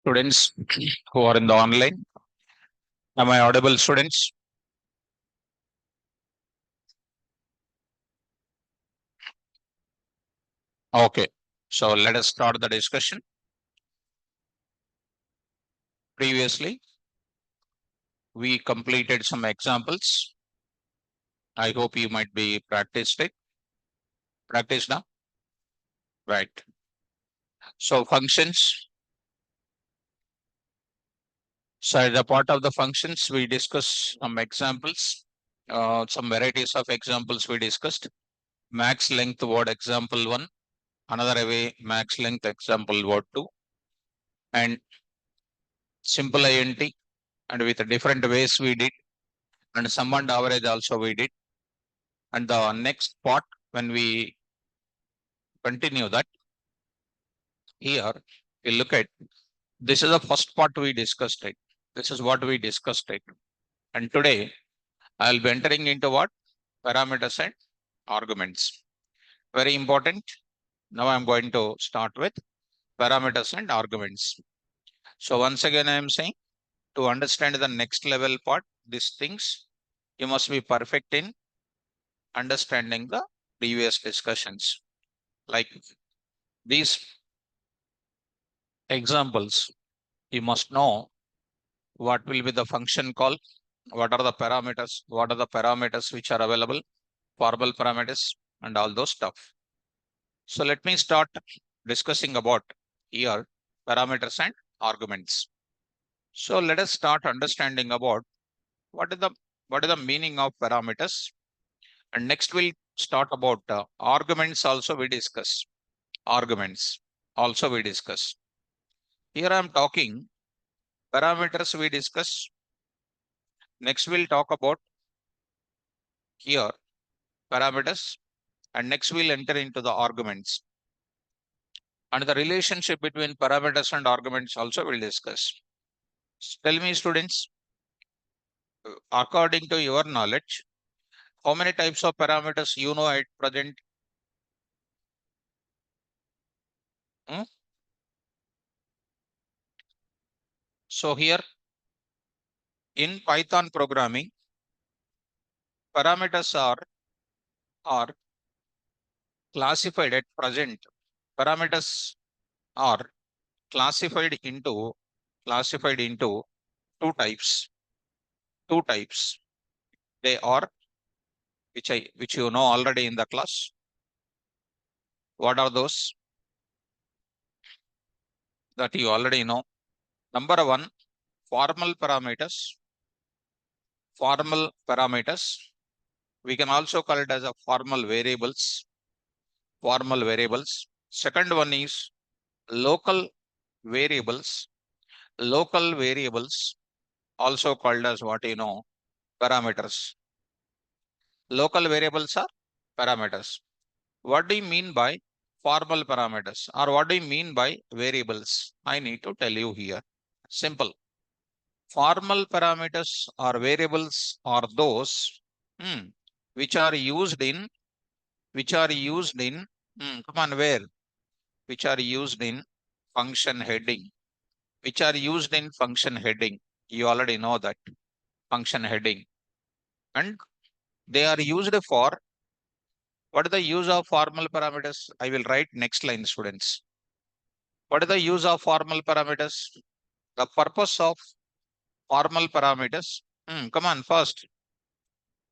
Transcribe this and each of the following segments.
Students who are in the online. Am I audible, students? Okay. So let us start the discussion. Previously, we completed some examples. I hope you might be practiced it. Practice now. Right. So functions. So as a part of the functions, we discuss some examples, some varieties of examples we discussed. Max length word example one, another way max length example word two, and simple int, and with different ways we did, and sum and average also we did. And the next part, when we continue that, here we look at, this is the first part we discussed it. This is what we discussed it. And today I'll be entering into what? Parameters and arguments. Very important. Now I'm going to start with parameters and arguments. So once again, I am saying, to understand the next level part, these things, you must be perfect in understanding the previous discussions. Like these examples, you must know what will be the function call, what are the parameters which are available, formal parameters, and all those stuff. So let me start discussing about here parameters and arguments. So let us start understanding about what is the meaning of parameters, and next we'll start about arguments. Also we discuss arguments. Also we discuss. Here I am talking parameters we discuss. Next we'll talk about here parameters, and next we'll enter into the arguments. And the relationship between parameters and arguments also we'll discuss. Tell me, students, according to your knowledge, how many types of parameters you know at present? Hmm? So here in Python programming, parameters are classified at present. Parameters are classified into two types. Two types. They are, which you know already in the class. What are those that you already know? Number one, formal parameters. Formal parameters. We can also call it as a formal variables. Formal variables. Second one is local variables. Local variables, also called as what you know, parameters. Local variables are parameters. What do you mean by formal parameters, or what do you mean by variables? I need to tell you here. Simple. Formal parameters or variables are those which are used in come on, where? Which are used in function heading. Which are used in function heading. You already know that function heading. And they are used for, what is the use of formal parameters? I will write next line, students. What is the use of formal parameters? The purpose of formal parameters. Come on, first.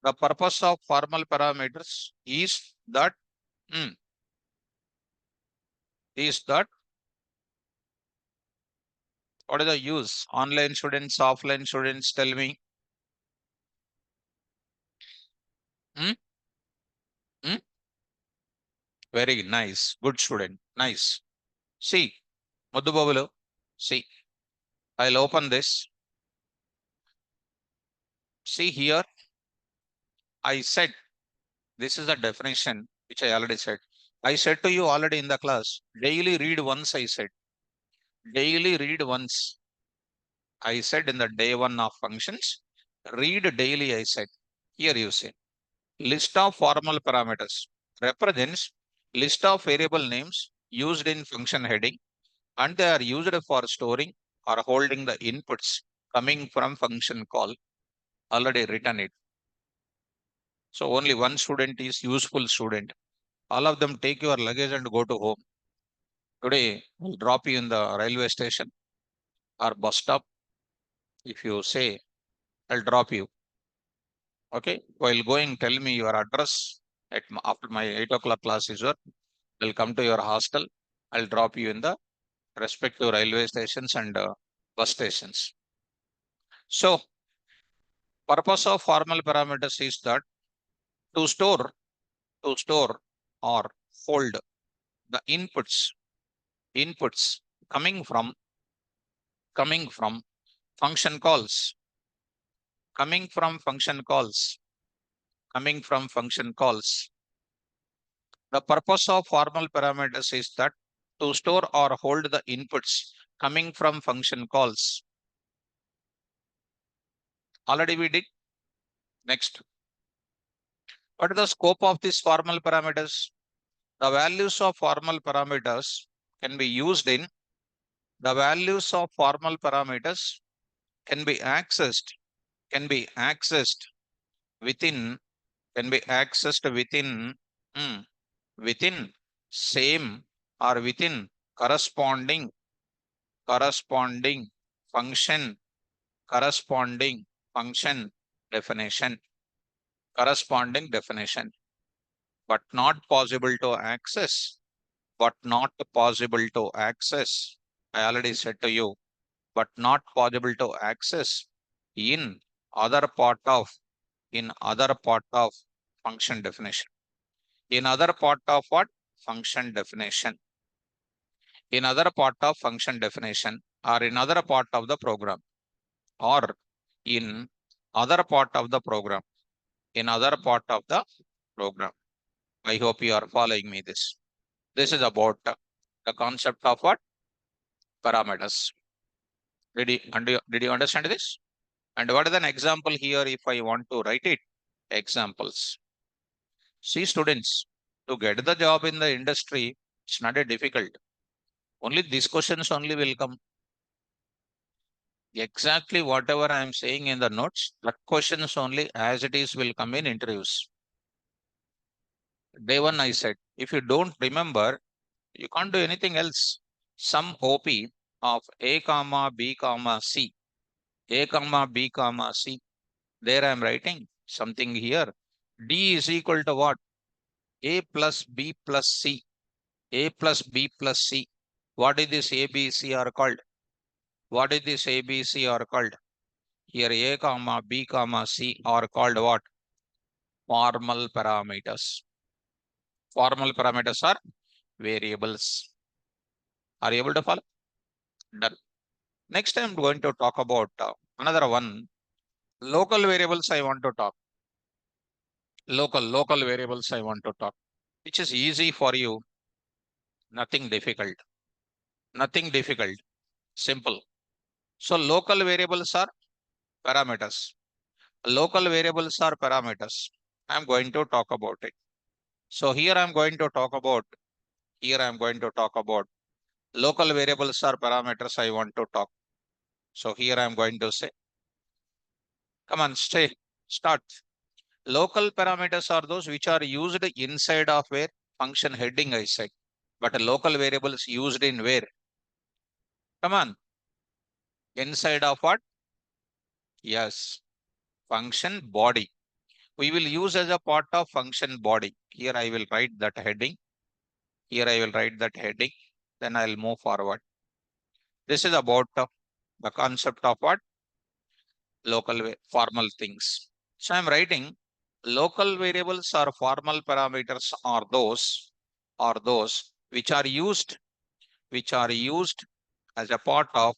The purpose of formal parameters is that, mm, what is the use? Online students, offline students, tell me. Hmm? Hmm? Very nice. Good student. Nice. See, Madhu see, I'll open this. See here, I said, this is a definition which I already said. I said to you already in the class, daily read once, I said. Daily read once. I said in the day one of functions, read daily, I said. Here you say, list of formal parameters represents list of variable names used in function heading, and they are used for storing or holding the inputs coming from function call. Already written it. So only one student is useful student. All of them take your luggage and go to home. Today, I'll drop you in the railway station or bus stop. If you say, I'll drop you. Okay. While going, tell me your address. After my 8 o'clock class is over, I'll come to your hostel. I'll drop you in the respective railway stations and bus stations. So, purpose of formal parameters is that to store, to store or hold the inputs coming from function calls, coming from function calls, coming from function calls. The purpose of formal parameters is that to store or hold the inputs coming from function calls. Already we did. Next. What is the scope of these formal parameters? The values of formal parameters can be used in the values of formal parameters can be accessed, can be accessed within, can be accessed within, within same or within corresponding, corresponding function, corresponding function definition, corresponding definition, but not possible to access, but not possible to access. I already said to you, but not possible to access in other part of, in other part of function definition. In other part of what? Function definition. In other part of function definition or in other part of the program or in other part of the program, in other part of the program. I hope you are following me this. This is about the concept of what? Parameters. Did you understand this? And what is an example here if I want to write it? Examples. See students, to get the job in the industry, it's not a difficult. Only these questions only will come. Exactly whatever I am saying in the notes, that questions only as it is will come in interviews. Day one I said, if you don't remember, you can't do anything else. Some OP of A comma B comma C, A comma B comma C. There I am writing something here. D is equal to what? A plus B plus C. A plus B plus C. What is this A, B, C are called? What is this A, B, C are called? Here A comma B comma C are called what? Formal parameters. Formal parameters are variables. Are you able to follow? Done. Next I'm going to talk about another one. Local variables I want to talk. Local variables I want to talk. Which is easy for you. Nothing difficult. Nothing difficult. Simple. So local variables are parameters. Local variables are parameters. I'm going to talk about it. So here I'm going to talk about, here I'm going to talk about local variables are parameters I want to talk. So here I'm going to say, come on, start. Local parameters are those which are used inside of where function heading I said. But local variables used in where? Come on. Inside of what? Yes. Function body. We will use as a part of function body. Here I will write that heading. Here I will write that heading. Then I'll move forward. This is about the concept of what? Local formal things. So I'm writing local variables or formal parameters are those which are used as a part of,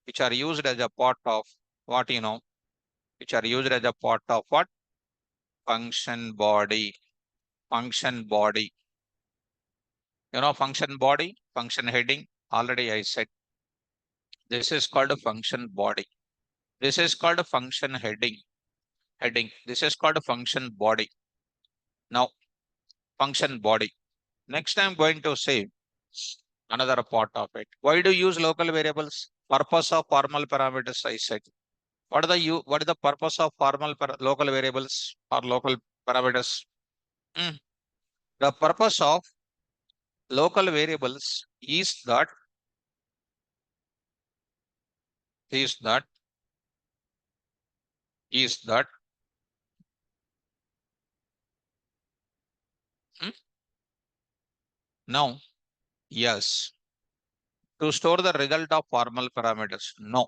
which are used as a part of what which are used as a part of what? Function body. Function body. Function body, function heading. Already I said this is called a function body. This is called a function heading. Heading. This is called a function body. Now, function body. Next, I'm going to say another part of it. Why do you use local variables? Purpose of formal parameters, I said. What is the purpose of local variables or local parameters? Hmm. The purpose of local variables is that is that hmm, no, yes, to store the result of formal parameters. No,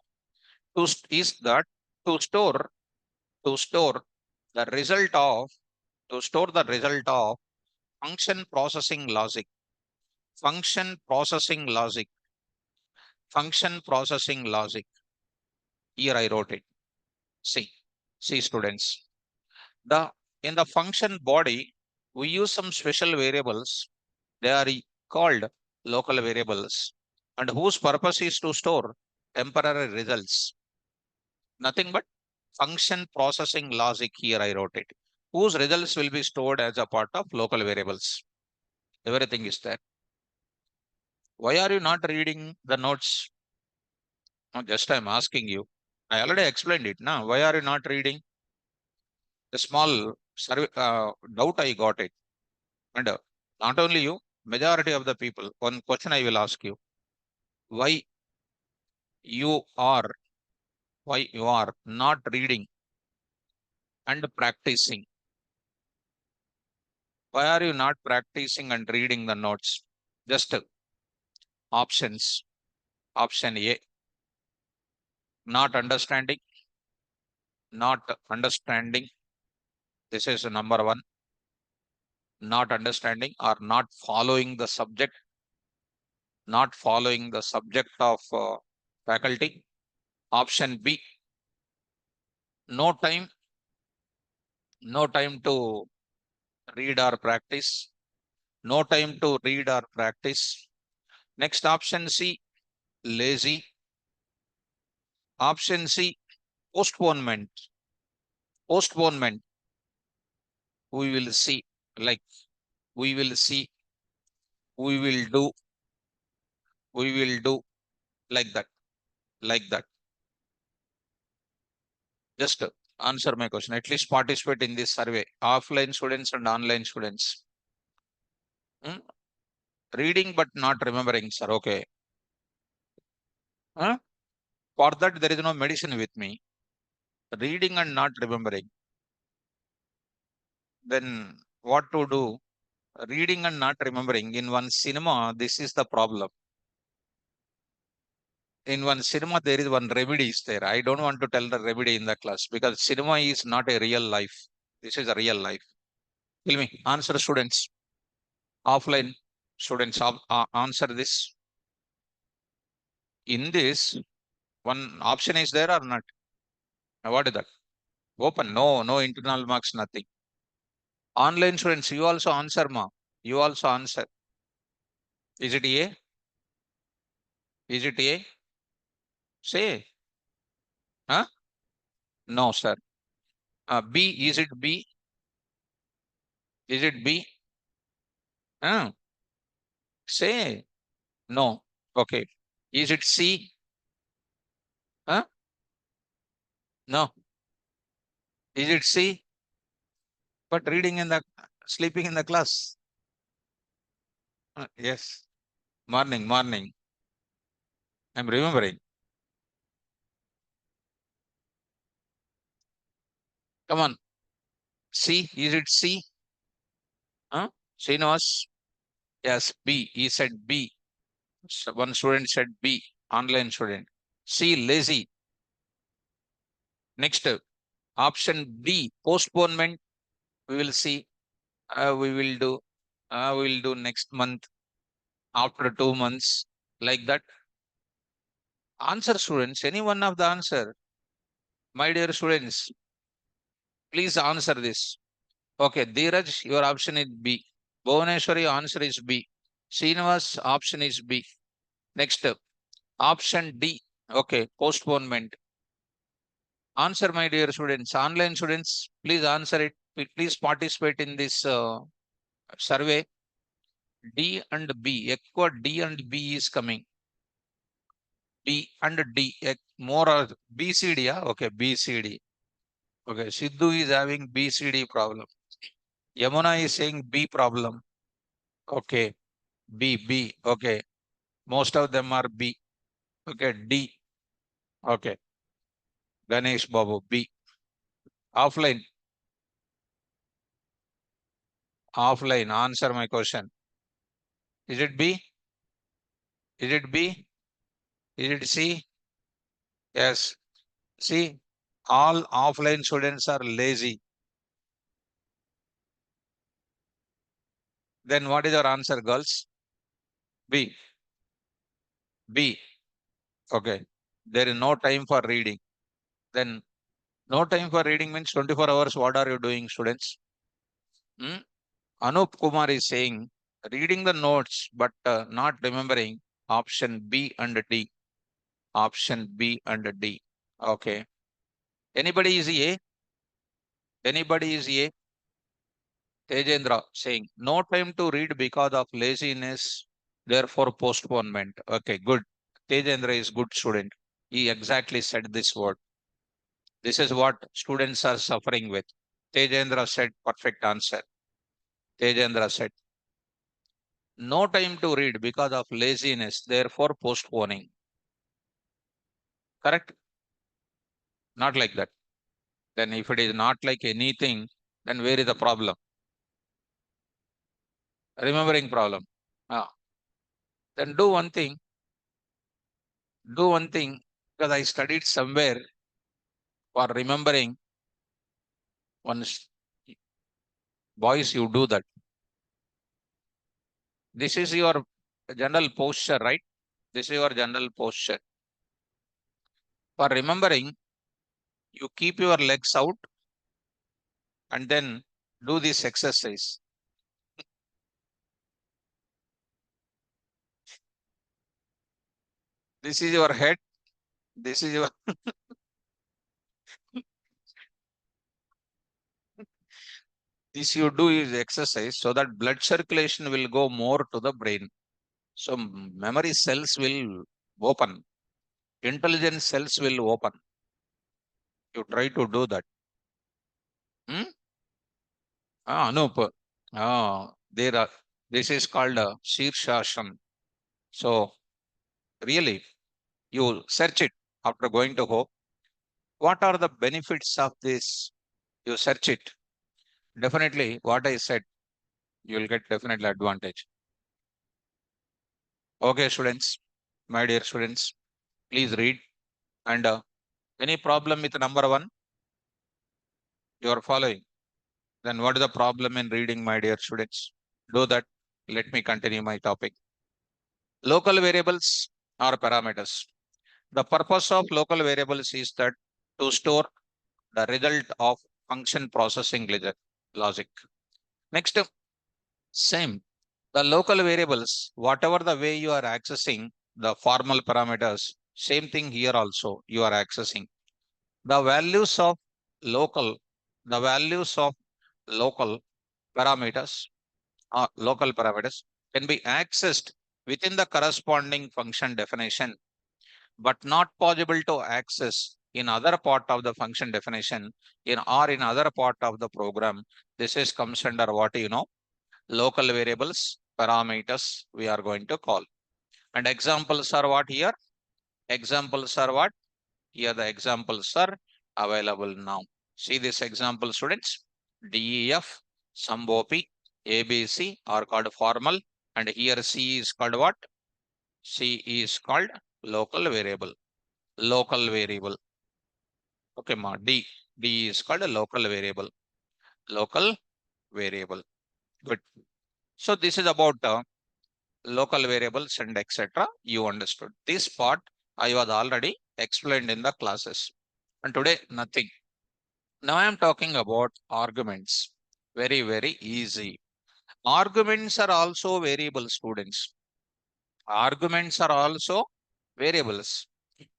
is that to store to store the result of to store the result of function processing logic. Function processing logic. Function processing logic. Here I wrote it. See, see students. The in the function body, we use some special variables. They are called local variables, and whose purpose is to store temporary results. Nothing but function processing logic. Here I wrote it. Whose results will be stored as a part of local variables. Everything is there. Why are you not reading the notes? No, just I'm asking you. I already explained it. Now, why are you not reading? A small doubt I got it. And not only you, majority of the people. One question I will ask you: Why you are why you are not reading and practicing? Why are you not practicing and reading the notes? Just options. Option A: not understanding. Not understanding. This is number one. Not understanding or not following the subject. Not following the subject of faculty. Option B: no time. No time to read or practice. No time to read or practice. Next, option C: lazy. Option C: postponement. Postponement. We will see. Like we will see. We will do. We will do. Like that. Like that. Just answer my question. At least participate in this survey. Offline students and online students. Hmm? Reading but not remembering, sir. Okay. Huh? For that, there is no medicine with me. Reading and not remembering. Then what to do? Reading and not remembering. In one cinema, this is the problem. In one cinema, there is one remedy is there. I don't want to tell the remedy in the class because cinema is not a real life. This is a real life. Tell me, answer students. Offline students, answer this. In this, one option is there or not? What is that? Open. No, no internal marks, nothing. Online students, you also answer, ma. You also answer. Is it A? Is it A? Say. Huh? No, sir. B, is it B? Is it B? Huh? Say. No. Okay. Is it C? Huh? No. Is it C? But reading in the, sleeping in the class. Yes. Morning, morning. I'm remembering. Come on. C. Is it C? Huh? Srinivas? Yes, B. He said B. One student said B. Online student. C. Lazy. Next, option D. Postponement. We will see. We will do. We will do next month. After 2 months. Like that. Answer, students. Any one of the answer. My dear students, please answer this. Okay, Dheeraj, your option is B. Bhuvaneshwari, answer is B. Srinivas, option is B. Next, option D. Okay, postponement. Answer, my dear students. Online students, please answer it. Please participate in this survey. D and B. Echo D and B is coming. B and D. More or BCD, yeah? Okay, BCD. Okay, Sidhu is having BCD problem. Yamuna is saying B problem. Okay, B. Okay, most of them are B. Okay, D. Okay, Ganesh Babu, B. Offline, offline. Answer my question. Is it B? Is it B? Is it C? Yes. See, all offline students are lazy. Then what is your answer, girls? B. B. Okay. There is no time for reading. Then no time for reading means 24 hours. What are you doing, students? Hmm? Anup Kumar is saying reading the notes but not remembering. Option B and D. Option B and D. Okay. Anybody is A? Anybody is A? Tejendra saying no time to read because of laziness, therefore postponement. Okay, good. Tejendra is good student. He exactly said this word. This is what students are suffering with. Tejendra said perfect answer. Tejendra said no time to read because of laziness, therefore postponing. Correct? Not like that. Then if it is not like anything, then where is the problem? Remembering problem. Ah, then do one thing, because I studied somewhere for remembering once. Boys, you do that. This is your general posture, right? This is your general posture. For remembering, you keep your legs out and then do this exercise. This is your head. This is your this you do is exercise so that blood circulation will go more to the brain. So memory cells will open. Intelligence cells will open. You try to do that. Hmm? Anup. There are. This is called a Shirshashan. So really, you search it after going to home. What are the benefits of this? You search it. Definitely, what I said, you will get definitely advantage. Okay, students, my dear students, please read. And any problem with number one, you are following. Then what is the problem in reading, my dear students? Do that. Let me continue my topic. Local variables are parameters. The purpose of local variables is that to store the result of function processing logic. Next, same. The local variables, whatever the way you are accessing the formal parameters, same thing here also you are accessing. The values of local, the values of local parameters local parameters can be accessed within the corresponding function definition, but not possible to access in other part of the function definition in other part of the program. This is comes under what local variables parameters we are going to call. And examples are what here? Examples are what? Here the examples are available now. See this example, students. DEF, SUMOP, ABC are called formal, and here C is called what? C is called local variable. Local variable. Okay, ma. D is called a local variable. Local variable. Good. So this is about local variables and etc. You understood. This part I was already explained in the classes. And today nothing. Now I am talking about arguments. Very, very easy. Arguments are also variables, students. Arguments are also variables.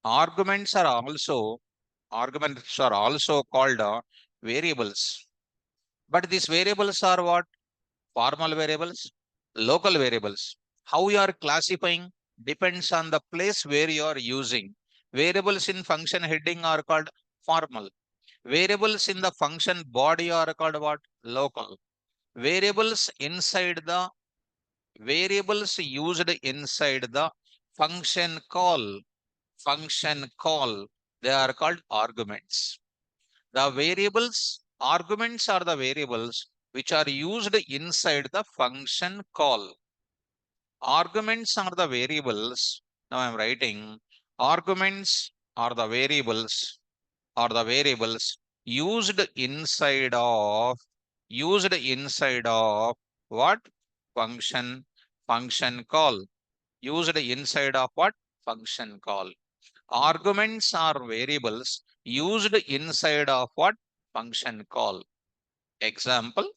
Arguments are also called variables. But these variables are what? Formal variables, local variables. How you are classifying? depends on the place where you are using. Variables in function heading are called formal. Variables in the function body are called what? Local. Variables inside the variables used inside the function call, they are called arguments. The variables, arguments are the variables which are used inside the function call. Arguments are the variables. Now I'm writing arguments are the variables used inside of what? Function call. Used inside of what? Function call. Arguments are variables used inside of what? Function call. Example,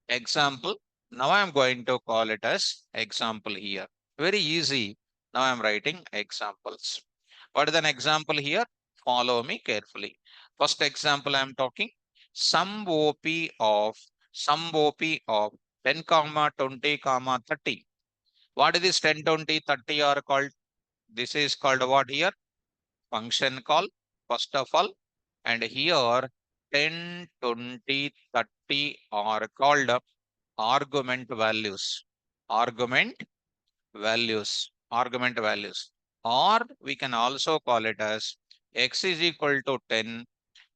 example. Now I am going to call it as example here. Very easy. Now I am writing examples. What is an example here? Follow me carefully. First example I am talking. Sum OP of 10 comma 20 comma 30. What is this 10, 20, 30 are called? This is called what here? Function call, first of all. And here 10, 20, 30 are called argument values. Argument argument values. Or we can also call it as x is equal to 10,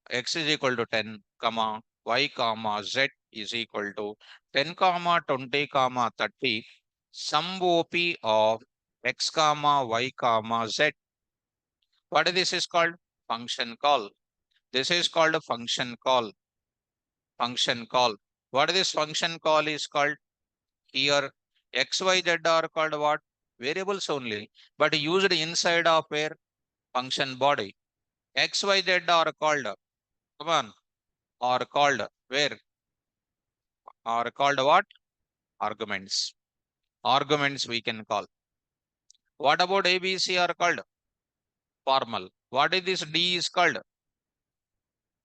x is equal to 10, comma, y comma z is equal to 10 comma 20 comma 30, sum OP of x comma y comma z. What this is called? Function call. This is called a function call. Function call. What this function call is called? Here x, y, z are called what? Variables only, but used inside of where? Function body. X, Y, Z are called, come on, are called where? Are called what? Arguments. Arguments we can call. What about A, B, C are called? Formal. What is this D is called?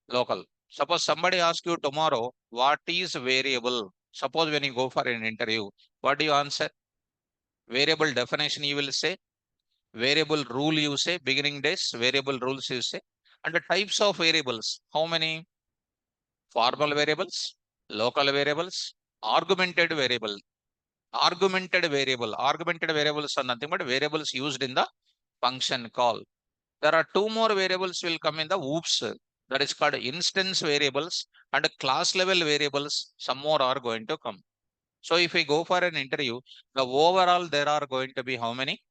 Local. Suppose somebody asks you tomorrow, what is variable? Suppose when you go for an interview, what do you answer? Variable definition you will say. Variable rule you say, beginning days, variable rules you say. And the types of variables, how many? Formal variables, local variables, augmented variable. Augmented variables are nothing but variables used in the function call. There are two more variables will come in the oops. That is called instance variables and class level variables. Some more are going to come. So if we go for an interview, the overall there are going to be how many?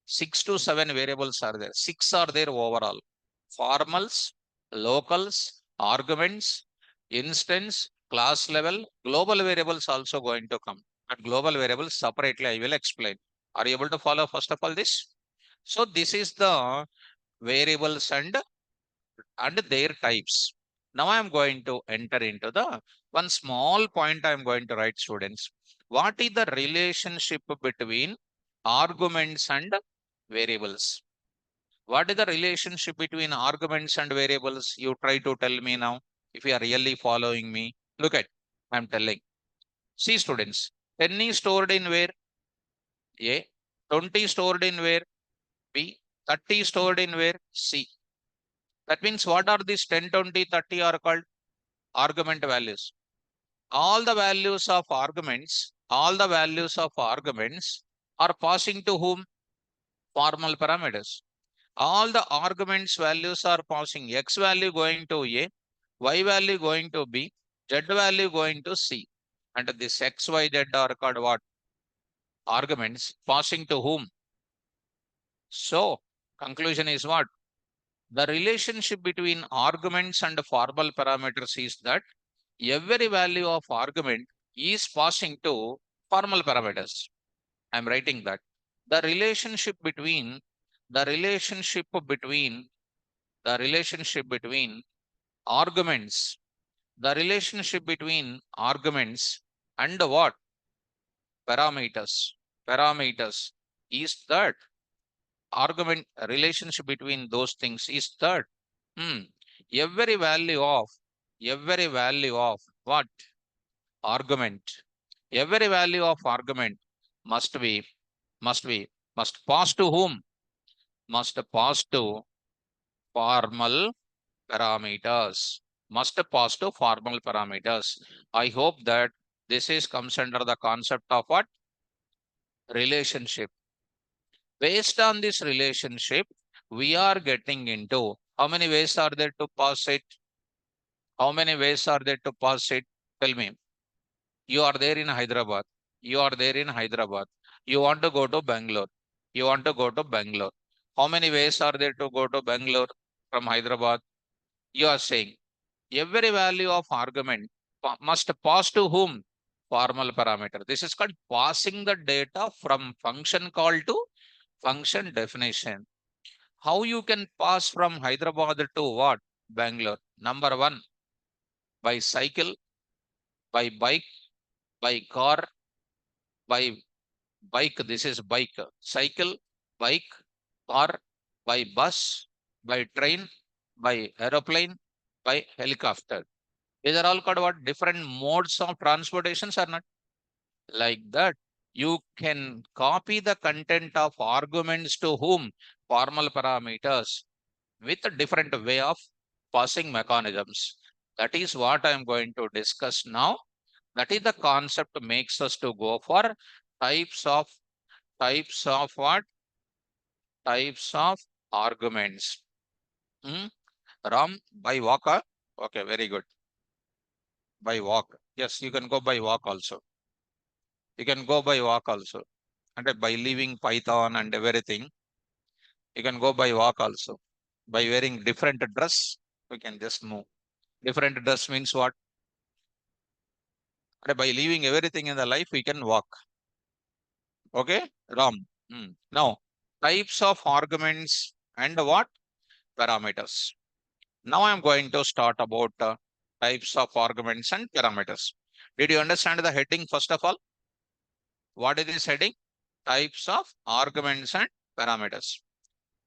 6 to 7 variables are there. 6 are there overall. Formals, locals, arguments, instance, class level, global variables also going to come. But global variables separately I will explain. Are you able to follow first of all this? So this is the variables and their types. Now I am going to enter into the one small point I am going to write, students. What is the relationship between arguments and variables? What is the relationship between arguments and variables? You try to tell me now if you are really following me. Look at, I am telling. See, students, 10 is stored in where? A. 20 stored in where? B. 30 stored in where? C. That means what are these 10, 20, 30 are called? Argument values. All the values of arguments are passing to whom? Formal parameters. All the arguments values are passing x value going to A, y value going to B, z value going to C. And this x, y, z are called what? Arguments passing to whom? So, conclusion is what? The relationship between arguments and formal parameters is that every value of argument is passing to formal parameters. I'm writing that. The relationship between the relationship between the relationship between arguments, the relationship between arguments and what? Parameters is that argument relationship between those things is that every value of what? Argument. Every value of argument must be Must pass to whom? Must pass to formal parameters. Must pass to formal parameters. I hope that this is comes under the concept of what? Relationship. Based on this relationship, we are getting into how many ways are there to pass it? How many ways are there to pass it? Tell me. You are there in Hyderabad. You are there in Hyderabad. You want to go to Bangalore. You want to go to Bangalore. How many ways are there to go to Bangalore from Hyderabad? You are saying every value of argument must pass to whom? Formal parameter. This is called passing the data from function call to function definition. How you can pass from Hyderabad to what? Bangalore. Number one, by cycle, by bike, by car, by bike. This is bike. Cycle, bike, car, by bus, by train, by aeroplane, by helicopter. These are all called what? Different modes of transportations are not like that. You can copy the content of arguments to whom? Formal parameters with a different way of passing mechanisms. That is what I am going to discuss now. That is the concept makes us to go for types of what? Types of arguments. Hmm? Ram, by walk. Okay, very good. By walk. Yes, you can go by walk also. You can go by walk also. And by leaving Python and everything, you can go by walk also. By wearing different dress, we can just move. Different dress means what? And by leaving everything in the life, we can walk. Okay, Ram. Now, types of arguments and what? Parameters. Now I am going to start about types of arguments and parameters. Did you understand the heading first of all? What is this heading? Types of arguments and parameters.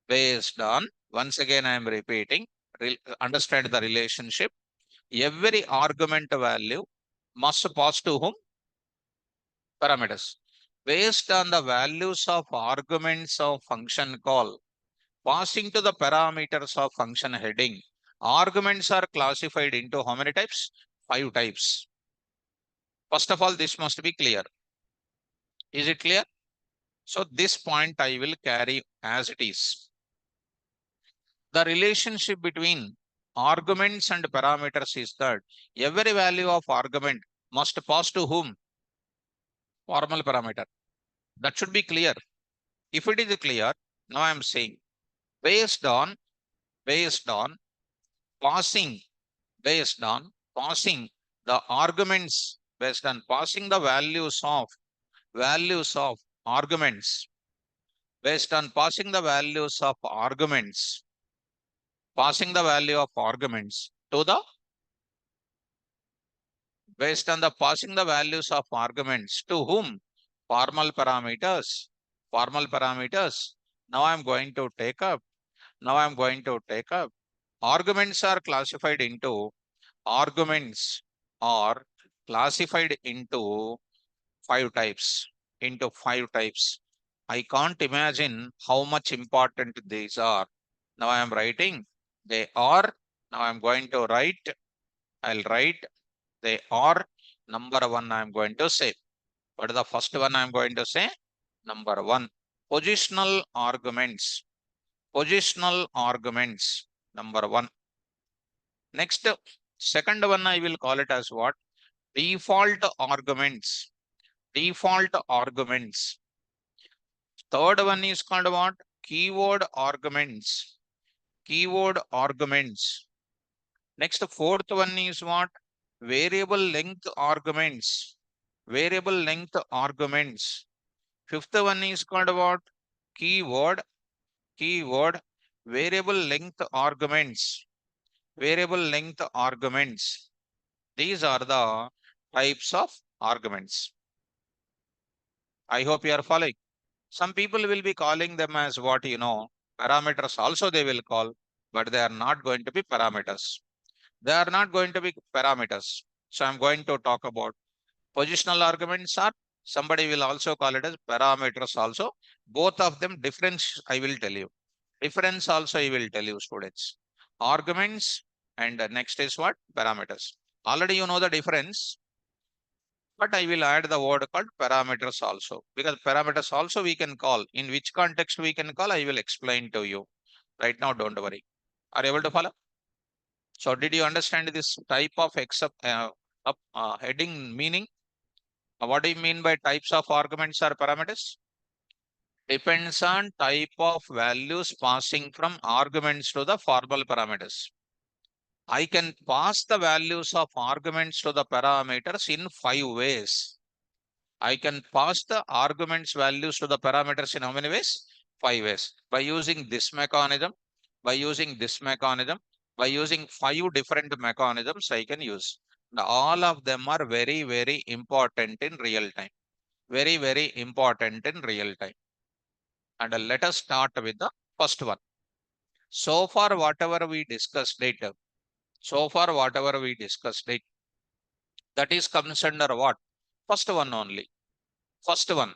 Based on, once again I am repeating, understand the relationship. Every argument value must pass to whom? Parameters. Based on the values of arguments of function call, passing to the parameters of function heading, arguments are classified into how many types? 5 types. First of all, this must be clear. Is it clear? So this point I will carry as it is. The relationship between arguments and parameters is that every value of argument must pass to whom? Formal parameter. That should be clear. If it is clear, now I am saying based on passing passing the arguments, based on passing the values of arguments, based on passing the values of arguments, passing the value of arguments to the, based on the passing the values of arguments to whom? Formal parameters. Formal parameters. Now I'm going to take up. Arguments are classified into arguments are classified into 5 types. Into 5 types. I can't imagine how much important these are. Now I am writing. They are. Now I'm going to write. I'll write. They are. Number one, I'm going to say. What is the first one I'm going to say? Number one, positional arguments. Positional arguments. Number one. Next, second one, I will call it as what? Default arguments. Default arguments. Third one is called what? Keyword arguments. Keyword arguments. Next, fourth one is what? Variable length arguments. Variable length arguments. Fifth one is called what? Keyword. Keyword. Variable length arguments. Variable length arguments. These are the types of arguments. I hope you are following. Some people will be calling them as what parameters also they will call, but they are not going to be parameters. They are not going to be parameters. So I'm going to talk about positional arguments are Somebody will also call it as parameters also. Both of them difference I will tell you. Difference also I will tell you, students. Arguments and next is what? Parameters. Already you know the difference, but I will add the word called parameters also, because parameters also we can call. In which context we can call, I will explain to you. Right now, don't worry. Are you able to follow? So did you understand this type of heading meaning? What do you mean by types of arguments or parameters? Depends on type of values passing from arguments to the formal parameters. I can pass the values of arguments to the parameters in 5 ways. I can pass the arguments values to the parameters in how many ways? 5 ways. By using this mechanism, by using this mechanism, by using 5 different mechanisms I can use. Now, all of them are very, very important in real time. Very, very important in real time. And let us start with the first one. So far, whatever we discussed later, that is comes under what? First one only. First one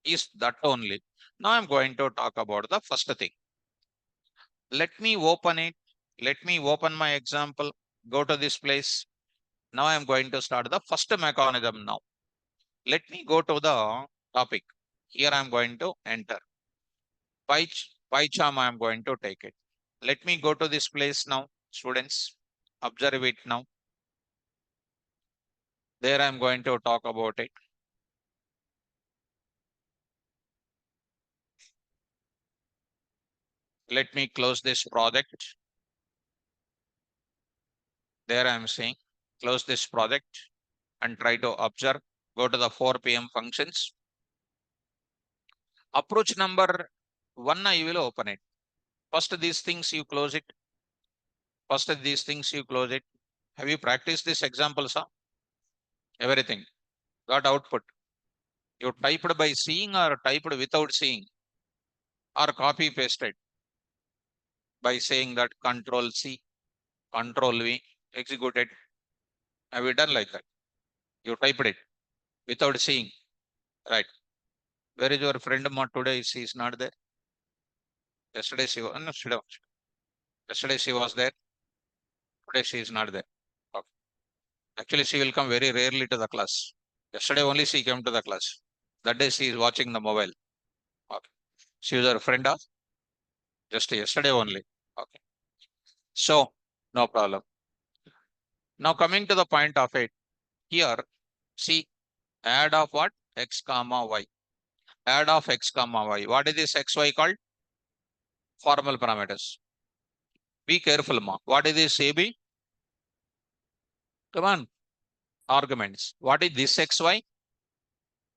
is that only. Now I'm going to talk about the first thing. Let me open it. Let me open my example. Go to this place. Now I'm going to start the first mechanism now. Let me go to the topic. Here I'm going to enter. PyCharm I'm going to take it. Let me go to this place now, students. Observe it now. There I'm going to talk about it. Let me close this project. There I am saying close this project and try to observe. Go to the 4 p.m. functions. Approach number 1, I will open it. First these things you close it. First these things you close it. Have you practiced this example, sir? Everything. Got output. You typed by seeing or typed without seeing or copy pasted by saying that Control C, Control V, executed. Have you done like that? You typed it without seeing. Right. Where is your friend Ma today? She is not there. Yesterday she was, no, yesterday she was there. Today she is not there. Okay. Actually, she will come very rarely to the class. Yesterday only she came to the class. That day she is watching the mobile. Okay. She was her friend of just yesterday only. Okay. So, no problem. Now coming to the point of it. Here, see, add of what? X comma Y. Add of X comma Y. What is this XY called? Formal parameters. Be careful, ma. What is this AB? Come on. Arguments. What is this XY?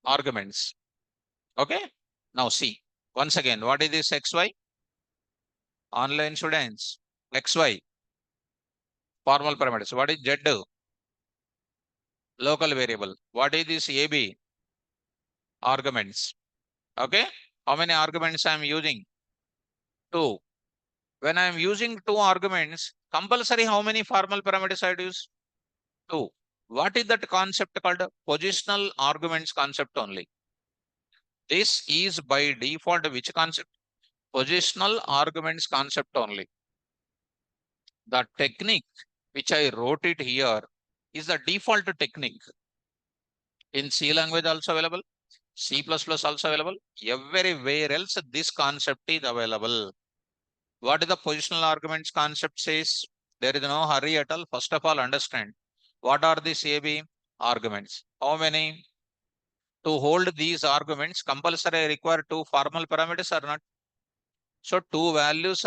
Arguments. Okay. Now see. Once again, what is this XY? Online students. XY. Formal parameters. What is Z? Local variable. What is this AB? Arguments. Okay. How many arguments I am using? 2. When I am using 2 arguments, compulsory how many formal parameters I use? 2. What is that concept called? Positional arguments concept only. This is by default which concept? Positional arguments concept only. The technique which I wrote it here is the default technique. In C language also available, C++ also available, everywhere else this concept is available. What is the positional arguments concept says? There is no hurry at all. First of all, understand what are these AB arguments. How many? To hold these arguments, compulsory require 2 formal parameters or not? So two argument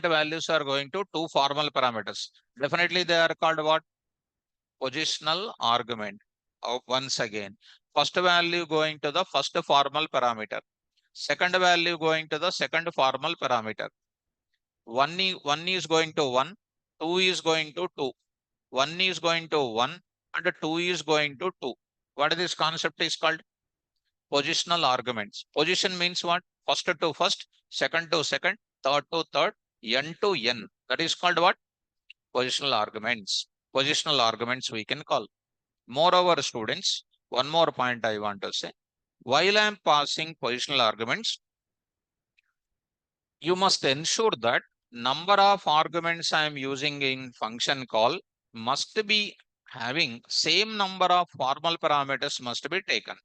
values are going to 2 formal parameters. Definitely they are called what? Positional argument. Once again, first value going to the first formal parameter. Second value going to the second formal parameter. One is going to 1, 2 is going to 2. 1 is going to 1 and 2 is going to 2. What is this concept is called? Positional arguments. Position means what? First to first, second to second, third to third, n to n. That is called what? Positional arguments. Positional arguments we can call. Moreover, students, one more point I want to say. While I am passing positional arguments, you must ensure that number of arguments I am using in function call must be having same number of formal parameters must be taken.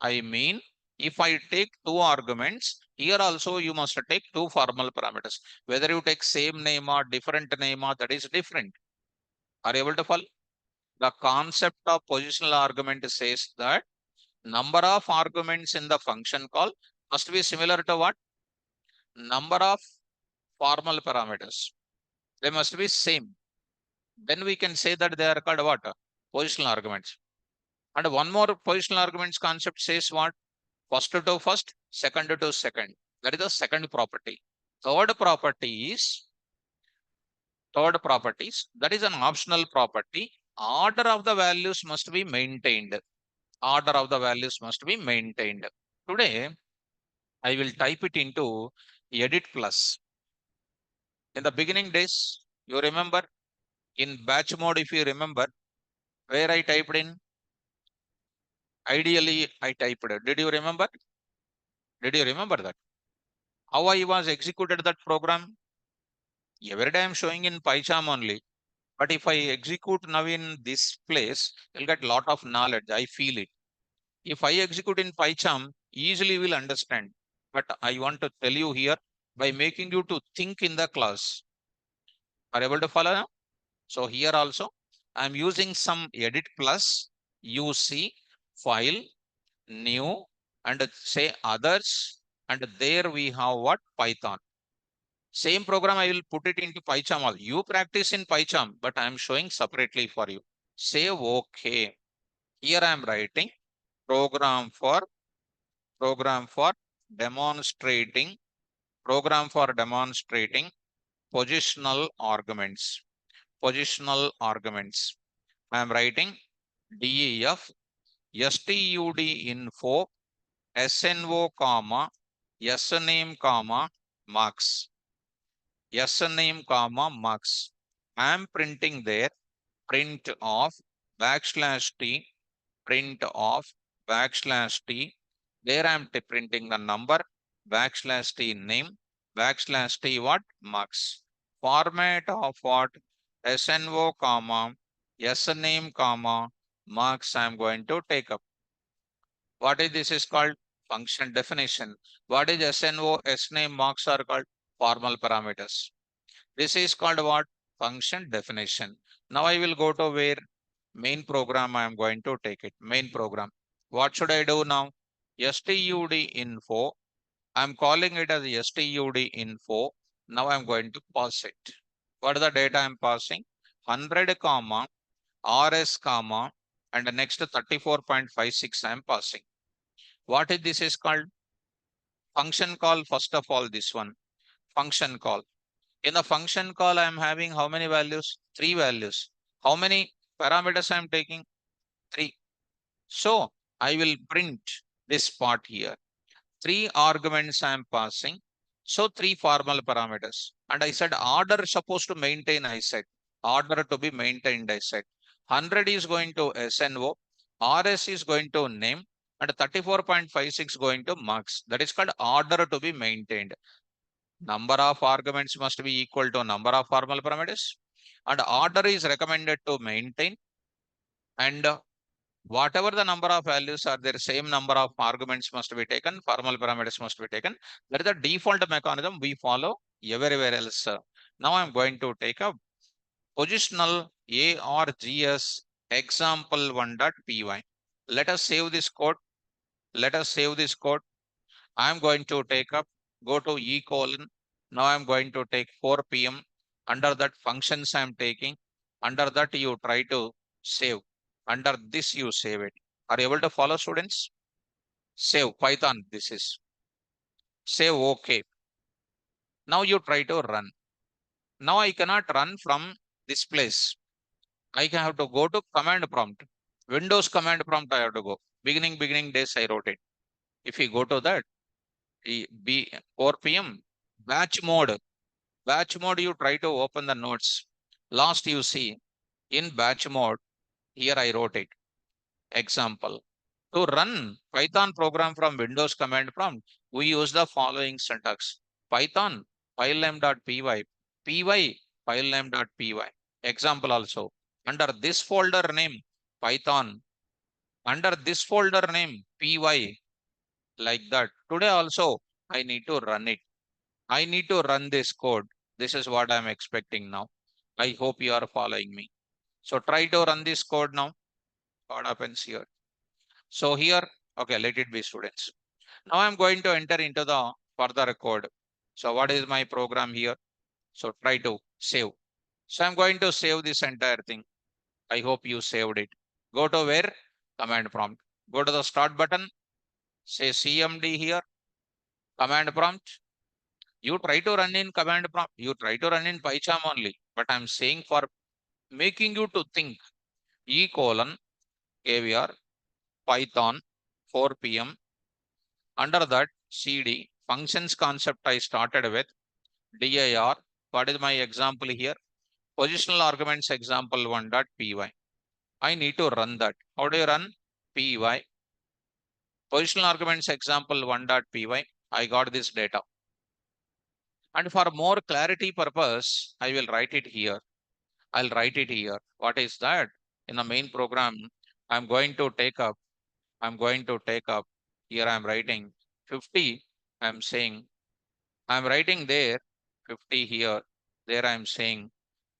I mean, if I take two arguments, here also you must take two formal parameters. Whether you take same name or different name or that is different. Are you able to follow? The concept of positional argument says that number of arguments in the function call must be similar to what? Number of formal parameters. They must be same. Then we can say that they are called what? Positional arguments. And one more positional arguments concept says what? First to first, second to second. That is the second property. Third property is that is an optional property. Order of the values must be maintained. Order of the values must be maintained. Today, I will type it into edit plus. In the beginning days, you remember in batch mode, if you remember where I typed in, ideally I typed. Did you remember? Did you remember that? How I was executed that program? Every day I'm showing in PyCharm only. But if I execute now in this place, you'll get lot of knowledge. I feel it. If I execute in PyCharm, easily will understand. But I want to tell you here by making you to think in the class. Are you able to follow now? So here also, I'm using some edit plus UC file new and say others. And there we have what? Python. Same program I will put it into PyCharm. You practice in PyCharm, but I am showing separately for you. Say OK. Here I am writing program for demonstrating positional arguments. Positional arguments. I am writing def stud info sno comma sname comma marks. Sname comma marks. I am printing there print of backslash t, print of backslash t. There I am printing the number, backslash t name, backslash t what? Marks. Format of what? SNO comma, sname comma, marks I am going to take up. What is this is called? Function definition. What is SNO, sname, marks are called? Formal parameters. This is called what? Function definition. Now I will go to where main program I am going to take it. Main program. What should I do now? Stud info. I'm calling it as stud info. Now I'm going to pass it. What is the data I'm passing? 100 comma rs comma and the next 34.56 I'm passing. What is this is called? Function call. First of all, this one function call. In the function call, I am having how many values? 3 values. How many parameters I am taking? 3. So I will print this part here. 3 arguments I am passing. So 3 formal parameters. And I said order supposed to maintain, I said. Order to be maintained, I said. 100 is going to SNO. RS is going to name. And 34.56 going to marks. That is called order to be maintained. Number of arguments must be equal to number of formal parameters. And order is recommended to maintain. And whatever the number of values are there, same number of arguments must be taken, formal parameters must be taken. That is the default mechanism we follow everywhere else. Now I'm going to take a positional args example 1.py. Let us save this code. Let us save this code. I'm going to take up, go to e colon. Now I'm going to take 4 p.m. Under that functions I'm taking. Under that you try to save. Under this you save it. Are you able to follow, students? Save Python. This is save OK. Now you try to run. Now I cannot run from this place. I have to go to command prompt. Windows command prompt I have to go. Beginning days I wrote it. If you go to that, 4 p.m. batch mode. Batch mode, you try to open the notes. Last you see in batch mode, Here I wrote it. Example. To run Python program from Windows command prompt, we use the following syntax. Python filename.py, py filename.py. Example also. Under this folder name, Python. Under this folder name, py, like that. Today also, I need to run it. I need to run this code. This is what I'm expecting now. I hope you are following me. So try to run this code now. What happens here? So here, okay, let it be, students. Now I'm going to enter into the further code. So what is my program here? So try to save. So I'm going to save this entire thing. I hope you saved it. Go to where? Command prompt. Go to the start button. Say CMD here. Command prompt. You try to run in command prompt. You try to run in PyCharm only. But I'm saying for making you to think E colon KVR Python 4 p.m. Under that CD functions concept I started with dir. What is my example here? Positional arguments example 1.py. I need to run that. How do you run? Py. Positional arguments example 1.py. I got this data. And for more clarity purpose, I will write it here. I'll write it here. What is that? In the main program, I'm going to take up. I'm going to take up. Here I'm writing 50. I'm saying I'm writing there 50 here. There I'm saying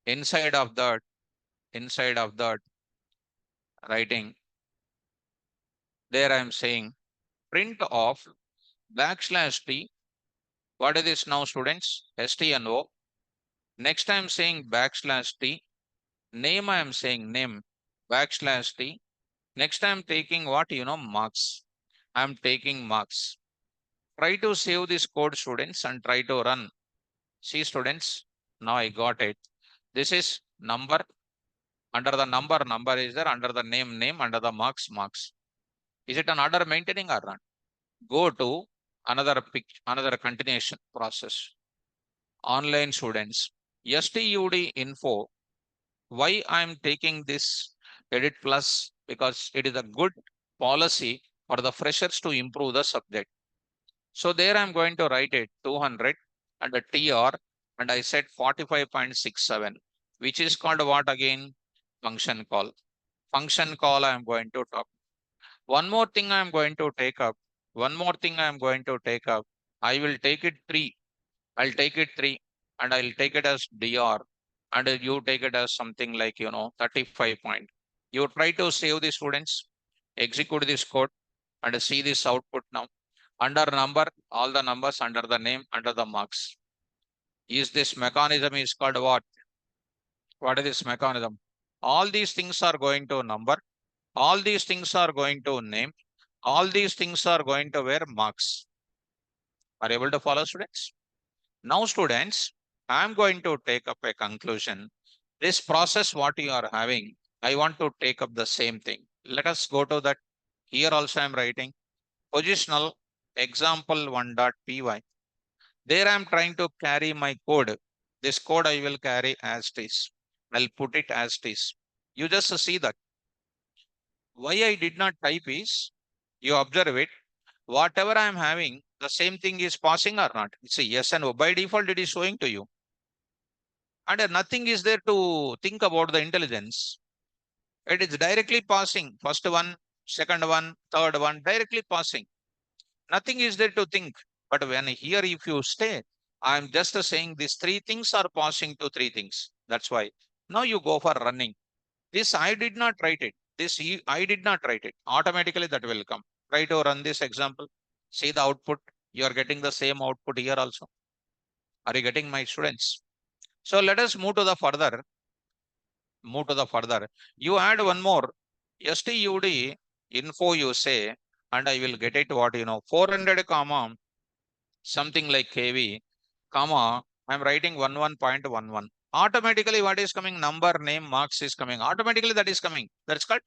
inside of that writing, there I'm saying print of backslash t. What is this now, students? stno. Next I'm saying backslash t. Name I am saying name backslash t. Next I'm taking what? Marks. I'm taking marks. Try to save this code, students, and try to run. See, students, now I got it. This is number. Under the number is there. Under the name, under the marks. Is it an order maintaining or not? Go to another continuation process. Online students. STUD info. Why I am taking this edit plus? Because it is a good policy for the freshers to improve the subject. So there I'm going to write it 200 and a TR and I said 45.67, which is called what again? Function call. Function call I am going to talk. One more thing I am going to take up. One more thing I am going to take up. I will take it 3. I'll take it 3 and I'll take it as DR and you take it as something like, 35 point. You try to save the students, execute this code and see this output now. Under number, all the numbers under the name, under the marks. Is this mechanism is called what? What is this mechanism? All these things are going to number. All these things are going to name. All these things are going to wear marks. Are you able to follow, students? Now, students, I'm going to take up a conclusion. This process, what you are having, I want to take up the same thing. Let us go to that. Here also I'm writing positional example 1.py. There I'm trying to carry my code. This code I will carry as is. I'll put it as is. You just see that. Why I did not type is, you observe it. Whatever I am having, the same thing is passing or not. It's a yes and no. By default, it is showing to you. And nothing is there to think about the intelligence. It is directly passing. First one, second one, third one, directly passing. Nothing is there to think. But when here, if you stay, I'm just saying these three things are passing to three things. That's why. Now you go for running. This I did not write it. I did not write it. Automatically that will come. Try to run this example. See the output. You are getting the same output here also. Are you getting, my students? So let us move to the further. You add one more. STUD info you say, and I will get it what 400 comma something like KV comma. I'm writing 11.11. Automatically what is coming? Number, name, marks is coming. Automatically that is coming. That's cut.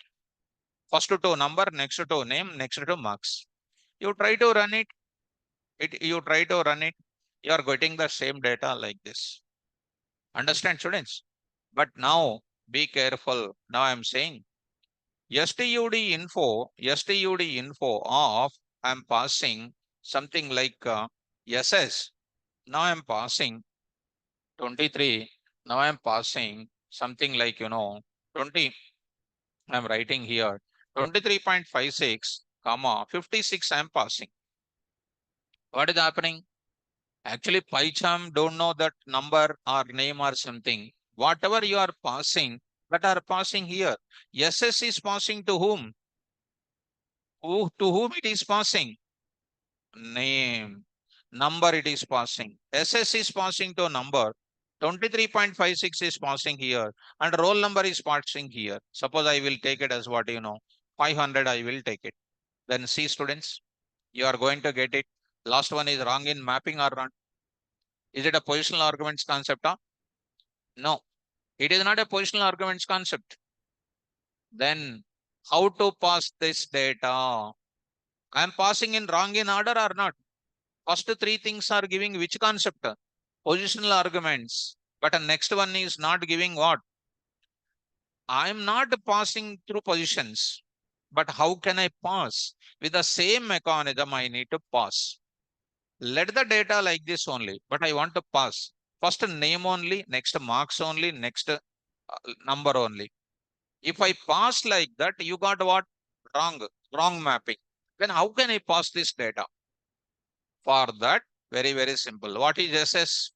First to number, next to name, next to marks. You try to run it. You try to run it. You are getting the same data like this. Understand, students? But now be careful. Now I'm saying std info of I'm passing something like SS. Now I'm passing 23. Now I'm passing something like 20. I'm writing here 23.56, comma 56. I'm passing. What is happening? Actually, PyCharm don't know that number or name or something. Whatever you are passing, that are passing here. SS is passing to whom? To whom it is passing? Name. Number it is passing. SS is passing to number. 23.56 is passing here. And roll number is passing here. Suppose I will take it as what 500 I will take it. Then see students, you are going to get it. Last one is wrong in mapping or not. Is it a positional arguments concept? Huh? No, it is not a positional arguments concept. Then how to pass this data? I am passing in wrong in order or not? First three things are giving which concept? Positional arguments. But the next one is not giving what? I am not passing through positions. But how can I pass? With the same mechanism, I need to pass. Let the data like this only, but I want to pass. First name only, next marks only, next number only. If I pass like that, you got what? Wrong mapping. Then how can I pass this data? For that, very, very simple. What is SS?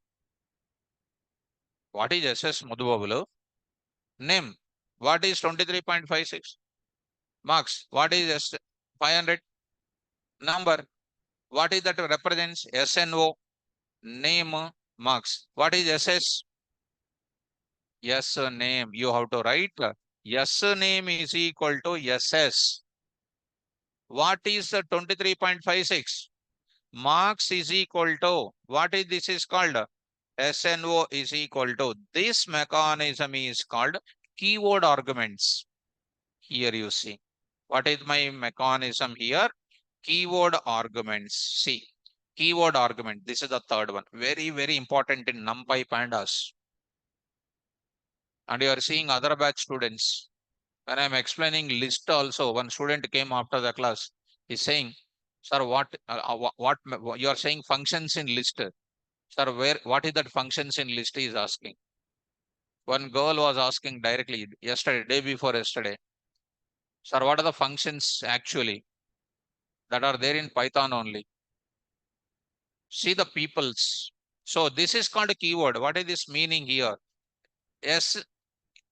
What is SS, Madhubabu? Name. What is 23.56? Marks. What is 500? Number. What is that represents? SNO. Name. Marks. What is SS? Yes, name. You have to write. Yes, name is equal to SS. What is the 23.56? Marks is equal to, what is this is called? SNO is equal to, this mechanism is called keyword arguments. Here you see. What is my mechanism here? Keyword arguments. See, keyword argument. This is the third one. Very, very important in NumPy pandas. And you are seeing other batch students. When I'm explaining list also, one student came after the class. He's saying, sir, what you are saying functions in list? Sir, what is that functions in list? He is asking. One girl was asking directly yesterday, day before yesterday. Sir, what are the functions actually that are there in Python only? See the peoples. So this is called a keyword. What is this meaning here? Yes,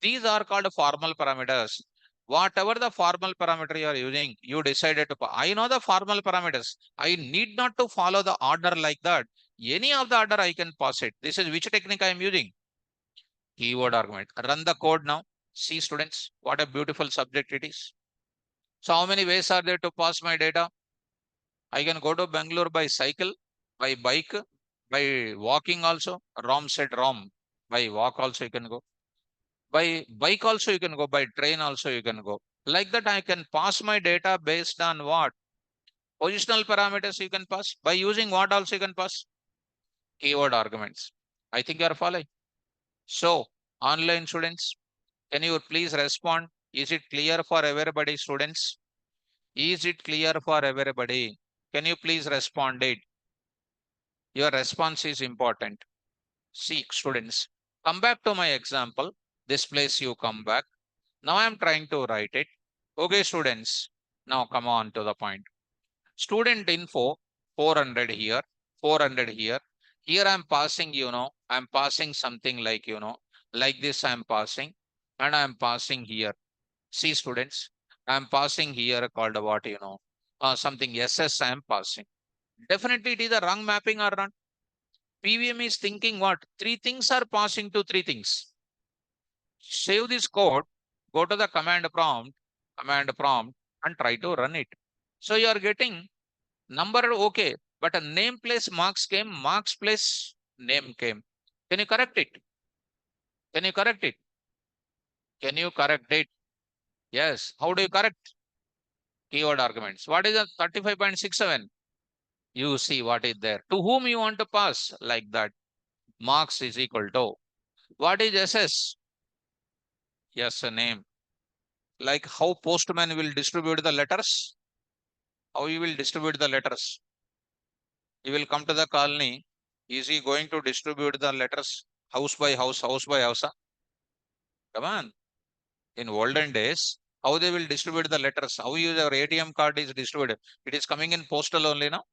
these are called formal parameters. Whatever the formal parameter you are using, you decided to. I know the formal parameters. I need not to follow the order like that. Any of the order I can pass it. This is which technique I am using? Keyword argument. Run the code now. See students, what a beautiful subject it is. So how many ways are there to pass my data? I can go to Bangalore by cycle, by bike, by walking also. Rom said Rom. By walk also you can go. By bike also you can go. By train also you can go. Like that I can pass my data based on what? Positional parameters you can pass. By using what also you can pass? Keyword arguments. I think you are following. So, online students, can you please respond? Is it clear for everybody, students? Is it clear for everybody? Can you please respond it? Your response is important. See, students, come back to my example. This place you come back. Now I am trying to write it. Okay, students. Now come on to the point. Student info 400 here, 400 here. Here I am passing, I am passing something like, like this I am passing, and I am passing here. See, students, I am passing here called what, something SS I am passing. Definitely it is a wrong mapping or not. PVM is thinking what? Three things are passing to three things. Save this code, go to the command prompt, and try to run it. So you are getting number okay, but a name place marks came, marks place name came. Can you correct it? Can you correct it? Can you correct it? Yes. How do you correct? Keyword arguments. What is the 35.67? You see what is there. To whom you want to pass like that? Marks is equal to. What is SS? Yes, a name. Like how postman will distribute the letters? How he will distribute the letters? He will come to the colony. Is he going to distribute the letters house by house, house by house? Come on. In olden days, how they will distribute the letters? How your ATM card is distributed? It is coming in postal only now.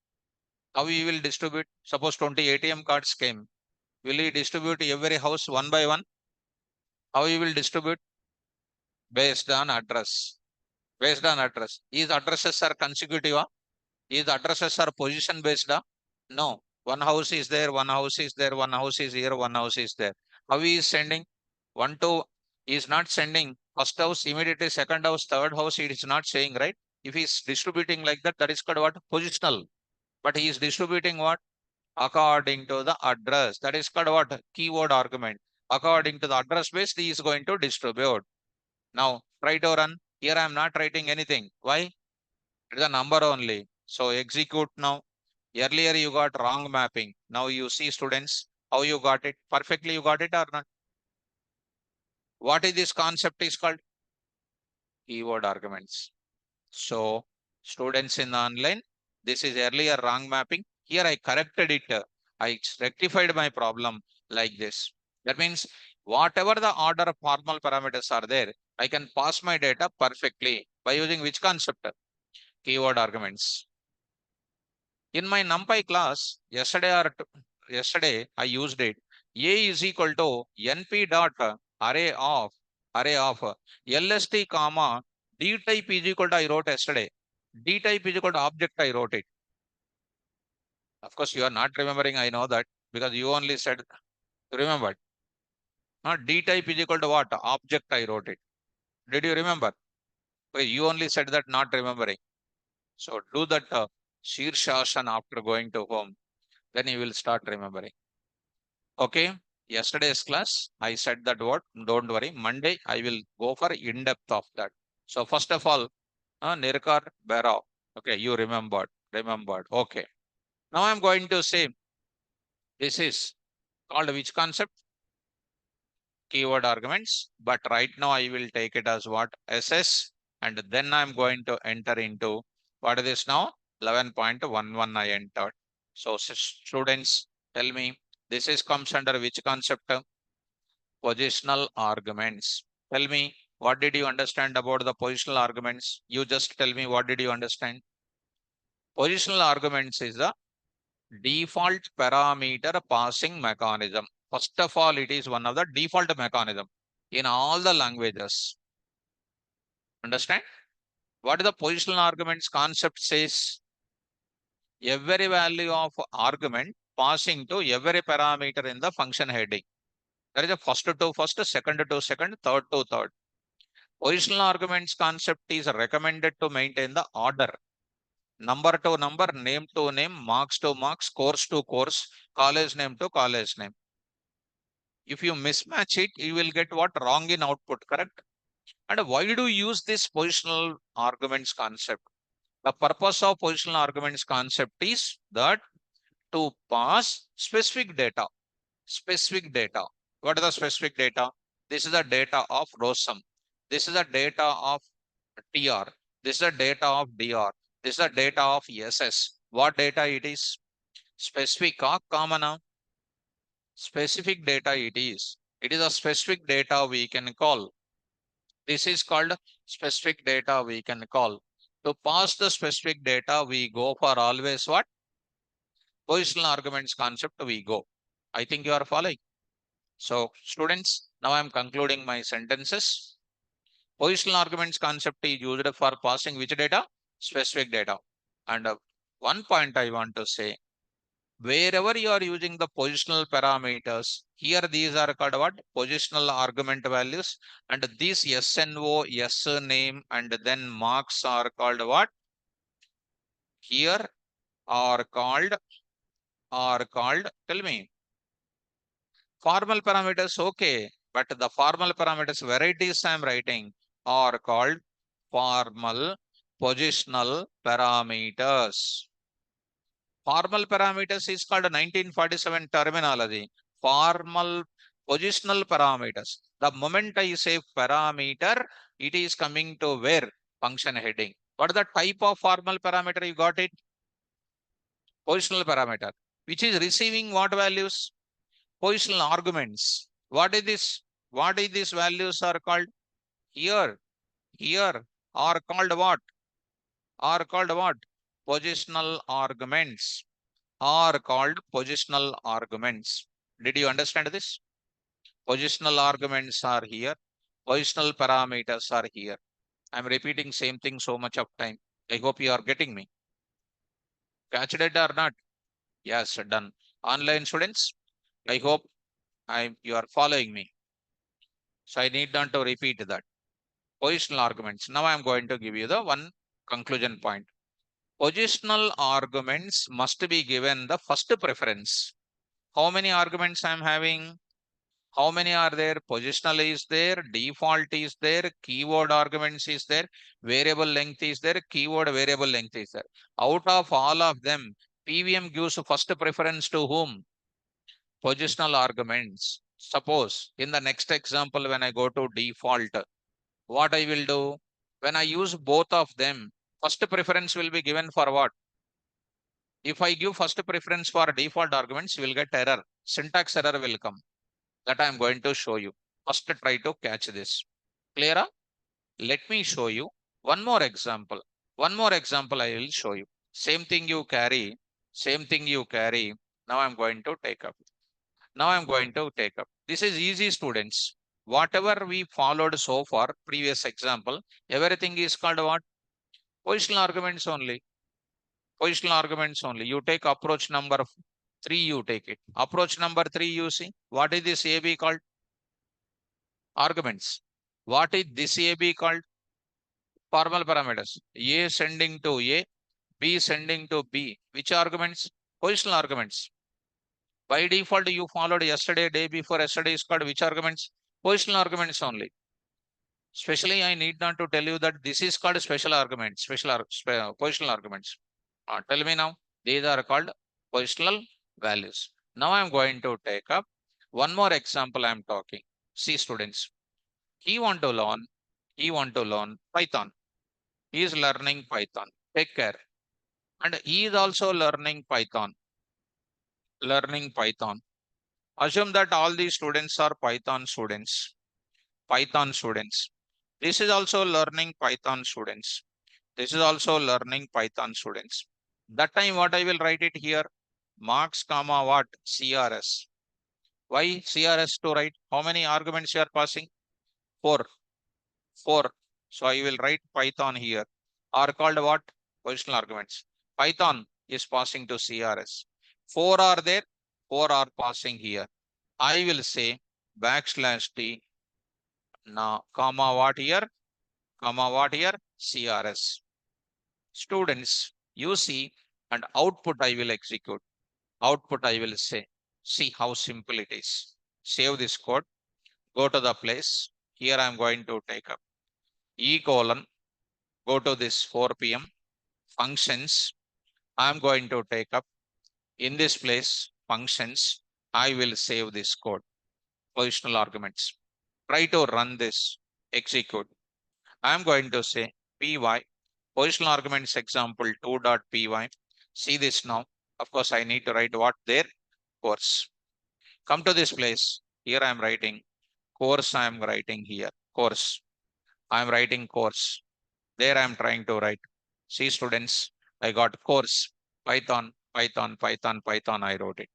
How you will distribute? Suppose 20 ATM cards came. Will he distribute every house one by one? How you will distribute? Based on address. Based on address. These addresses are consecutive. These addresses are position based. No. One house is there, one house is there, one house is here, one house is there. How he is sending? One, two, he is not sending first house, immediately second house, third house, it is not saying, right? If he is distributing like that, that is called what? Positional. But he is distributing what? According to the address. That is called what? Keyword argument. According to the address base, he is going to distribute. Now, try to run. Here I am not writing anything. Why? It is a number only. So execute now. Earlier you got wrong mapping. Now you see students, how you got it. Perfectly you got it or not? What is this concept is called? Keyword arguments. So students in the online, this is earlier wrong mapping. Here I corrected it. I rectified my problem like this. That means whatever the order of formal parameters are there, I can pass my data perfectly by using which concept? Keyword arguments. In my NumPy class, yesterday I used it. A is equal to np dot array of lst comma d type is equal to I wrote yesterday. D type is equal to object I wrote it. Of course, you are not remembering. I know that because you only said remember. D type is equal to what? Object I wrote it. Did you remember? Okay, you only said that not remembering. So do that Shirshashan after going to home. Then you will start remembering. Okay. Yesterday's class, I said that word. Don't worry. Monday, I will go for in-depth of that. So first of all, Nirkar Barrow. Okay, you remembered. Remembered. Okay. Now I'm going to say this is called which concept? Keyword arguments. But right now I will take it as what? SS. And then I'm going to enter into what is this now? 11.11 I entered. So students, tell me, this is comes under which concept? Positional arguments. Tell me, what did you understand about the positional arguments? You just tell me, what did you understand? Positional arguments is the default parameter passing mechanism. First of all, it is one of the default mechanism in all the languages. Understand? What the positional arguments concept says? Every value of argument passing to every parameter in the function heading. That is the first to first, second to second, third to third. Positional arguments concept is recommended to maintain the order. Number to number, name to name, marks to marks, course to course, college name to college name. If you mismatch it, you will get what? Wrong in output, correct? And why do you use this positional arguments concept? The purpose of positional arguments concept is that to pass specific data. Specific data. What is the specific data? This is the data of row sum. This is the data of TR. This is the data of DR. This is the data of SS. What data it is? Specific or common? Specific data it is. It is a specific data we can call. This is called specific data we can call. To pass the specific data, we go for always what? Positional arguments concept we go. I think you are following. So students, now I am concluding my sentences. Positional arguments concept is used for passing which data? Specific data. And one point I want to say, wherever you are using the positional parameters, here these are called what? Positional argument values. And these SNO, S name, and then marks are called what? Here are called, tell me, formal parameters, okay. But the formal parameters varieties I am writing are called formal positional parameters. Formal parameters is called 1947 terminology. Formal positional parameters. The moment I say parameter, it is coming to where? Function heading. What is the type of formal parameter? You got it? Positional parameter, which is receiving what values? Positional arguments. What is this? What is these values are called? Here, here are called what? Are called what? Positional arguments. Are called positional arguments. Did you understand this? Positional arguments are here. Positional parameters are here. I'm repeating same thing so much of time. I hope you are getting me. Catched it or not? Yes, done. Online students, I hope you are following me. So I need not to repeat that. Positional arguments. Now I am going to give you the one conclusion point. Positional arguments must be given the first preference. How many arguments I am having? How many are there? Positional is there, default is there, keyword arguments is there, variable length is there, keyword variable length is there. Out of all of them, PVM gives first preference to whom? Positional arguments. Suppose in the next example, when I go to default, what I will do? When I use both of them, first preference will be given for what? If I give first preference for default arguments, you will get error. Syntax error will come. That I am going to show you. First try to catch this. Clear? Let me show you one more example. One more example I will show you. Same thing you carry. Same thing you carry. Now I'm going to take up. Now I'm going to take up. This is easy, students. Whatever we followed so far, previous example, everything is called what? Positional arguments only. Positional arguments only. You take approach number 3, you take it. Approach number 3, you see. What is this AB called? Arguments. What is this AB called? Formal parameters. A sending to A, B sending to B. Which arguments? Positional arguments. By default, you followed yesterday, day before yesterday is called which arguments? Positional arguments only. Especially, I need not to tell you that this is called special arguments, positional arguments. Tell me now, these are called positional values. Now I am going to take up one more example I am talking. See students, he want to learn Python. He is learning Python. Take care. And he is also learning Python. Learning Python. Assume that all these students are Python students. Python students. This is also learning Python students. This is also learning Python students. That time what I will write it here? Marks comma what? CRS. Why CRS to write? How many arguments you are passing? 4. 4. So I will write Python here. Are called what? Positional arguments. Python is passing to CRS. 4 are there. 4 are passing here. I will say backslash T. Now, comma what here? Comma what here? CRS. Students, you see, and output I will execute. Output I will say. See how simple it is. Save this code. Go to the place. Here I am going to take up E colon. Go to this 4 p.m. Functions. I am going to take up in this place functions. I will save this code. Positional arguments. Try to run this. Execute. I am going to say py positional arguments example 2.py. See this now. Of course, I need to write what there? Course. Come to this place. Here I am writing course. I am writing here. Course. I am writing course. There I am trying to write. See students, I got course. Python, Python, Python, Python. I wrote it.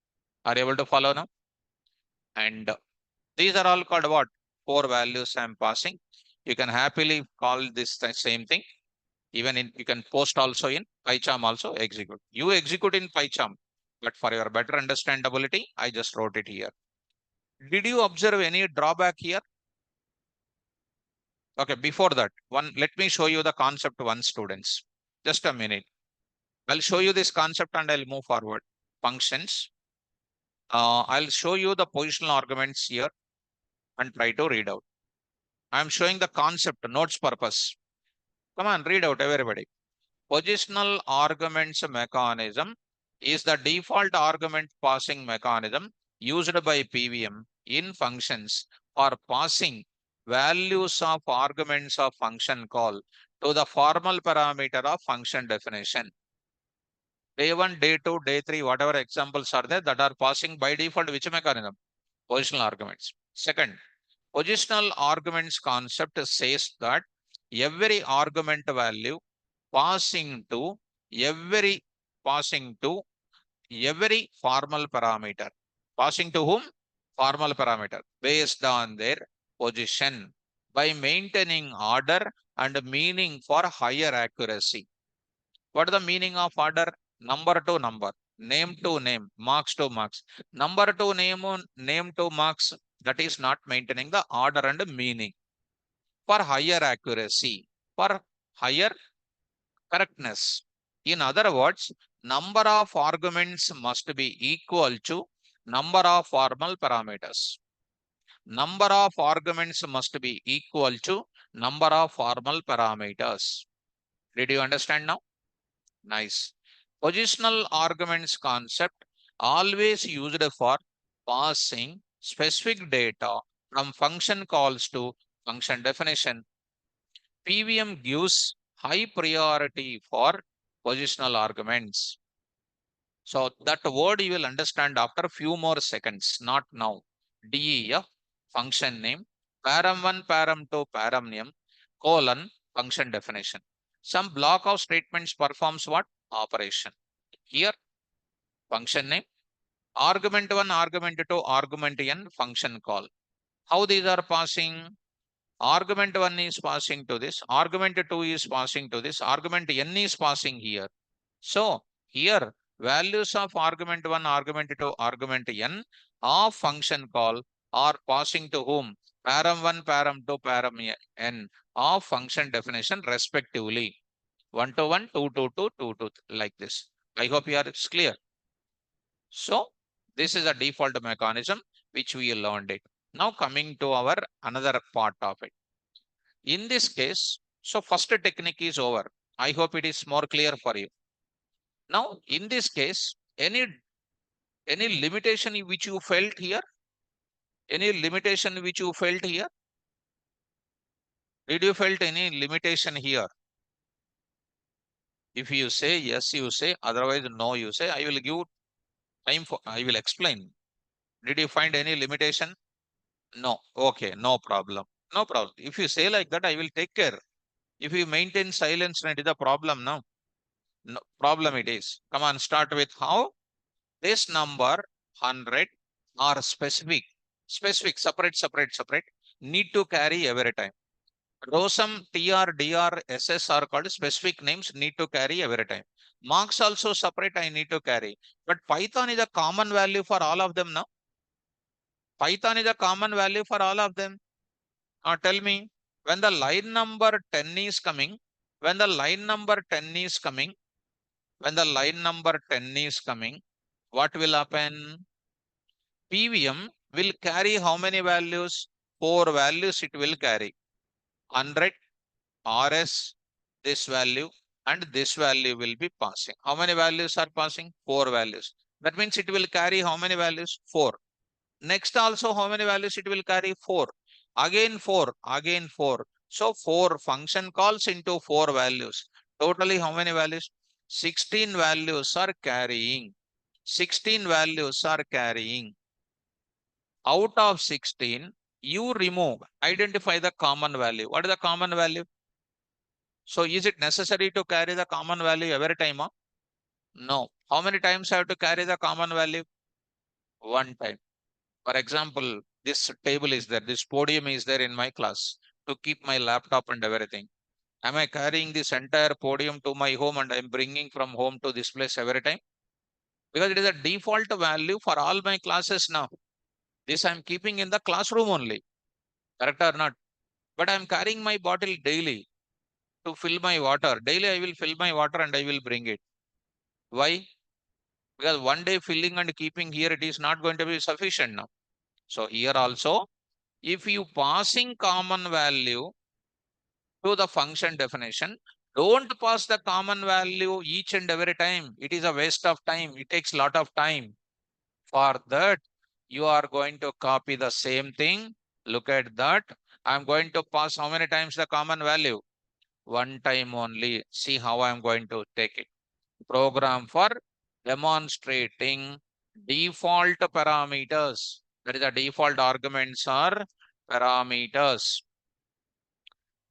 Are you able to follow now? And these are all called what? 4 values I am passing. You can happily call this the same thing. Even in you can post also in PyCharm also execute. You execute in PyCharm, but for your better understandability, I just wrote it here. Did you observe any drawback here? Okay, before that, let me show you the concept one students. Just a minute. I'll show you this concept and I'll move forward. Functions. I'll show you the positional arguments here and try to read out. I'm showing the concept, notes purpose. Come on, read out everybody. Positional arguments mechanism is the default argument passing mechanism used by PVM in functions for passing values of arguments of function call to the formal parameter of function definition. Day 1, day 2, day 3, whatever examples are there that are passing by default which mechanism? Positional arguments. Second, positional arguments concept says that every argument value passing to every passing to every formal parameter. Passing to whom? Formal parameter based on their position by maintaining order and meaning for higher accuracy. What is the meaning of order? Number to number, name to name, marks to marks. Number to name to marks, that is not maintaining the order and meaning for higher accuracy, for higher correctness. In other words, number of arguments must be equal to number of formal parameters. Number of arguments must be equal to number of formal parameters. Did you understand now? Nice. Positional arguments concept always used for passing specific data from function calls to function definition. PVM gives high priority for positional arguments. So that word you will understand after a few more seconds, not now. DEF, function name, param1, param2, param name, colon, function definition. Some block of statements performs what? Operation. Here, function name, argument 1, argument 2, argument n, function call. How these are passing? Argument 1 is passing to this, argument 2 is passing to this, argument n is passing here. So here values of argument 1, argument 2, argument n of function call are passing to whom? Param 1, param 2, param n of function definition respectively. 1 to 1, 2 to 2, 2 to like this. I hope you are it's clear. So this is a default mechanism which we learned it. Now coming to our another part of it. In this case, so first technique is over. I hope it is more clear for you. Now, in this case, any limitation which you felt here? Any limitation which you felt here? Did you felt any limitation here? If you say yes, you say, otherwise no, you say. I will give time for, I will explain. Did you find any limitation? No. Okay, no problem. No problem. If you say like that, I will take care. If you maintain silence, it is a problem now. No problem it is. Come on, start with how? This number 100 are specific, separate, need to carry every time. ROSUM, TR, DR, SS are called specific names, need to carry every time. Marks also separate, I need to carry. But Python is a common value for all of them now. Python is a common value for all of them. Tell me, when the line number 10 is coming, when the line number 10 is coming, when the line number 10 is coming, what will happen? PVM will carry how many values? 4 values it will carry. 100, RS, this value, and this value will be passing. How many values are passing? 4 values. That means it will carry how many values? 4. Next also how many values it will carry? 4. Again 4, again 4. So 4 function calls into 4 values. Totally how many values? 16 values are carrying. 16 values are carrying. Out of 16, you remove, identify the common value. What is the common value? So is it necessary to carry the common value every time? Huh? No. How many times I have to carry the common value? One time. For example, this table is there, this podium is there in my class to keep my laptop and everything. Am I carrying this entire podium to my home and I'm bringing from home to this place every time? Because it is a default value for all my classes now. This I'm keeping in the classroom only. Correct or not? But I'm carrying my bottle daily to fill my water. Daily I will fill my water and I will bring it. Why? Because one day filling and keeping here, it is not going to be sufficient now. So here also, if you passing common value to the function definition, don't pass the common value each and every time. It is a waste of time. It takes a lot of time. For that, you are going to copy the same thing Look at that. I'm going to pass how many times the common value? One time only. See how I'm going to take it. Program for demonstrating default parameters. That is the default arguments are parameters.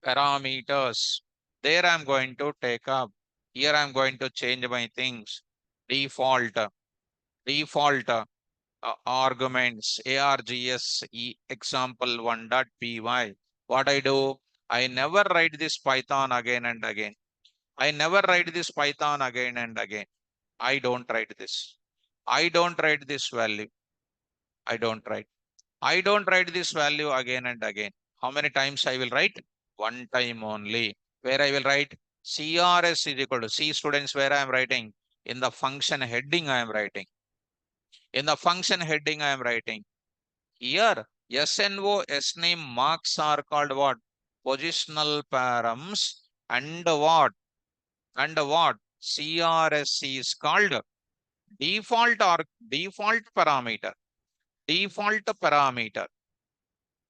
Parameters. There I'm going to take up. Here I'm going to change my things. Default. Default arguments args example 1.py. What I do? I never write this Python again and again. I never write this Python again and again. I don't write this. I don't write this value. I don't write. I don't write this value again and again. How many times I will write? One time only. Where I will write CRS is equal to C students where I am writing. In the function heading I am writing. In the function heading I am writing. Here SNO, SNAME marks are called what? Positional params and what? And what? CRS is called default or default parameter. Default parameter.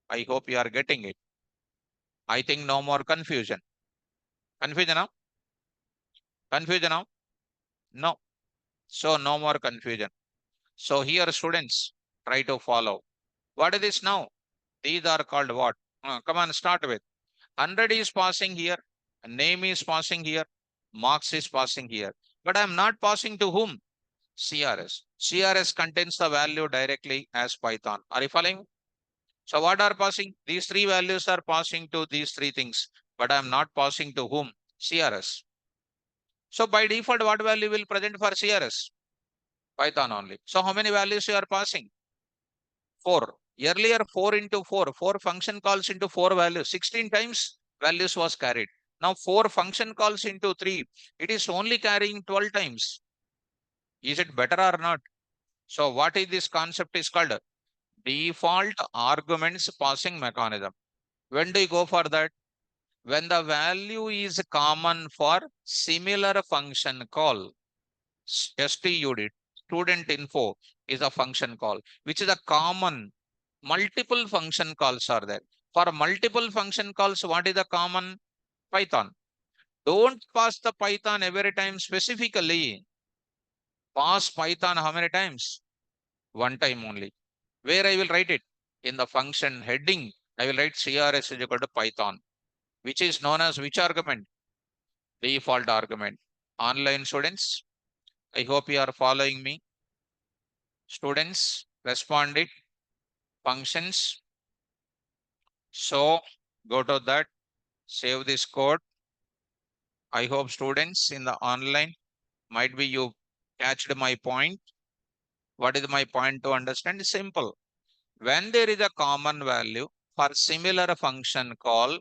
I hope you are getting it. I think no more confusion. Confusion now? Confusion now? No. So no more confusion. So here students try to follow. What is this now? These are called what? Come on, start with. 100 is passing here. Name is passing here. Marks is passing here. But I am not passing to whom? CRS. CRS contains the value directly as Python. Are you following? So what are passing? These three values are passing to these three things. But I am not passing to whom? CRS. So by default, what value will present for CRS? Python only. So how many values you are passing? 4. Earlier 4 into 4. 4 function calls into 4 values. 16 times values was carried. Now 4 function calls into 3. It is only carrying 12 times. Is it better or not? So what is this concept is called? Default arguments passing mechanism. When do you go for that? When the value is common for similar function call. STUD, student info, is a function call, which is a common. Multiple function calls are there. For multiple function calls, what is the common? Python. Don't pass the Python every time specifically. Pass Python how many times? One time only. Where I will write it? In the function heading, I will write CRS is equal to Python, which is known as which argument? Default argument. Online students, I hope you are following me. Students, respond it. Functions. So go to that, save this code. I hope students in the online, might be you catched my point. What is my point to understand? Simple. When there is a common value for similar function call,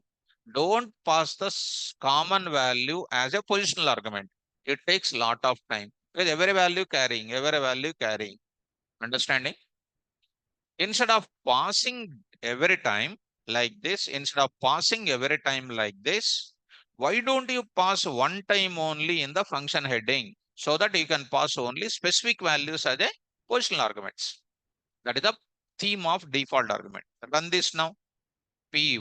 don't pass the common value as a positional argument. It takes lot of time because every value carrying, every value carrying. Understanding? Instead of passing every time like this, instead of passing every time like this, why don't you pass one time only in the function heading so that you can pass only specific values as a positional arguments? That is the theme of default argument. Run this now. Py.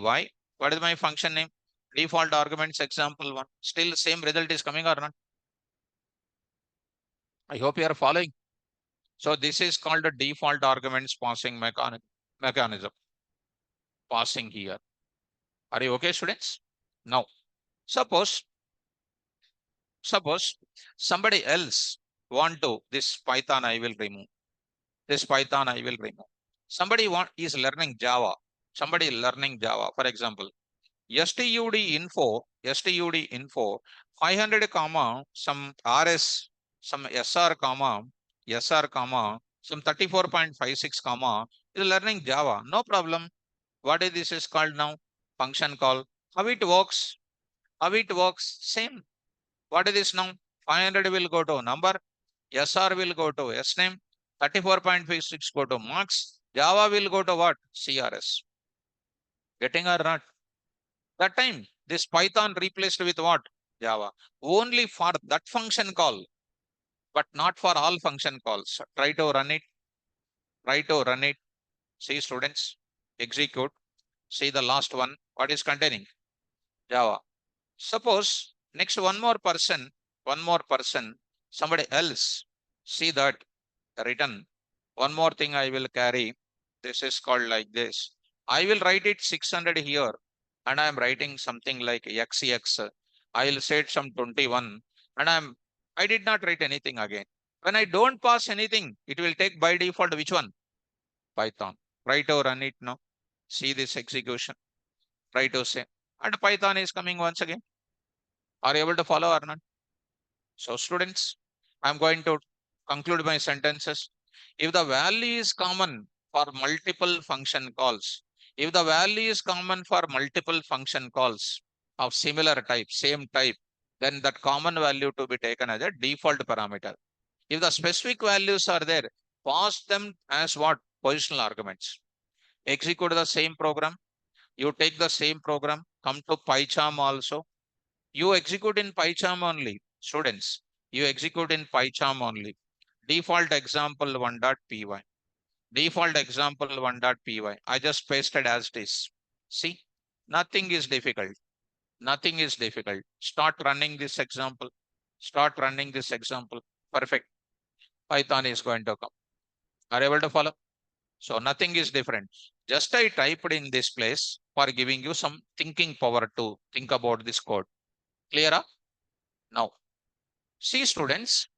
What is my function name? Default arguments example 1. Still same result is coming or not? I hope you are following. So this is called a default arguments passing mechanism. Passing here. Are you okay, students? Now, suppose somebody else want to this Python I will remove. This Python I will remove. Somebody is learning Java. Somebody learning Java, for example. STUD info 500 comma some RS some SR comma some 34.56 comma is learning Java. No problem. What is this is called now? Function call. How it works? How it works? Same. What is this now? 500 will go to number. SR will go to SNAME. 34.56 go to marks. Java will go to what? CRS. Getting or not? That time, this Python replaced with what? Java. Only for that function call, but not for all function calls. Try to run it. Try to run it. See students, execute. See the last one, what is containing? Java. Suppose next one more person, somebody else, see that written. One more thing I will carry. This is called like this. I will write it 600 here and I am writing something like XX. I will say it some 21 and I did not write anything again. When I don't pass anything, it will take by default which one? Python. Try to run it now. See this execution. Try to say. And Python is coming once again. Are you able to follow or not? So students, I'm going to conclude my sentences. If the value is common for multiple function calls, if the value is common for multiple function calls of similar type, same type, then that common value to be taken as a default parameter. If the specific values are there, pass them as what? Positional arguments. Execute the same program. You take the same program, come to PyCharm also. You execute in PyCharm only, students. You execute in PyCharm only. Default example 1.py. Default example 1.py. I just pasted as it is. See, nothing is difficult. Nothing is difficult. Start running this example. Start running this example. Perfect. Python is going to come. Are you able to follow? So nothing is different. Just I typed in this place for giving you some thinking power to think about this code. Clear up? Now, see students,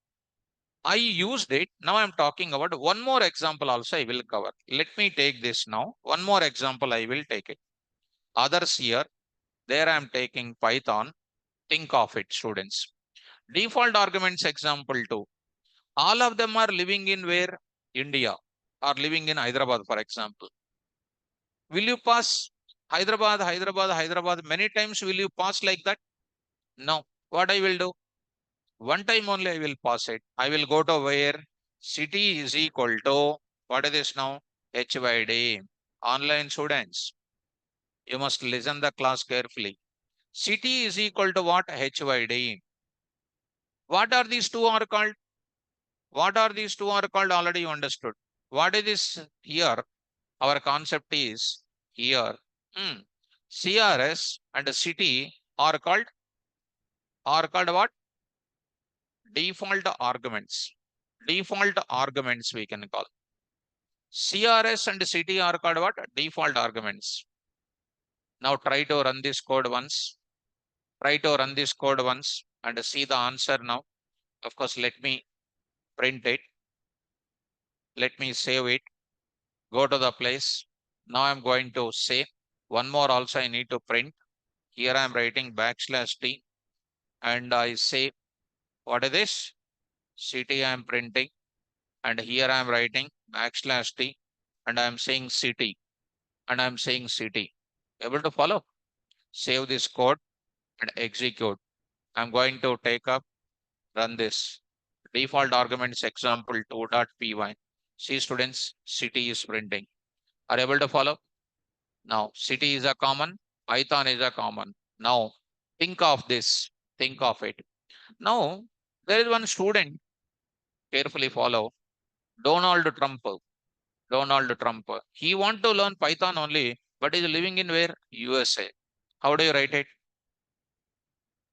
I used it. Now I'm talking about one more example also I will cover. Let me take this now. One more example I will take it. Others here, there I am taking Python. Think of it, students. Default arguments example 2. All of them are living in where? India, or living in Hyderabad, for example. Will you pass Hyderabad, Hyderabad, Hyderabad? Many times will you pass like that? No. What I will do? One time only I will pass it. I will go to where city is equal to, what is this now? HYD. Online students, you must listen the class carefully. City is equal to what? HYD. What are these two are called? What are these two are called? Already you understood. What is this here? Our concept is here. CRS and city are called what? Default arguments. Default arguments we can call. CRS and city are called what? Default arguments. Now try to run this code once. Try to run this code once and see the answer now. Of course, let me print it. Let me save it. Go to the place. Now I'm going to say one more also I need to print. Here I'm writing \t and I say, what is this? City I'm printing. And here I'm writing \t and I'm saying city and I'm saying city. Able to follow? Save this code and execute. I'm going to take up, run this. Default arguments example 2.py. See students, city is printing. Are you able to follow? Now, city is a common, Python is a common. Now, think of this, think of it. Now, there is one student, carefully follow, Donald Trump. Donald Trump. He want to learn Python only, but is living in where? USA. How do you write it?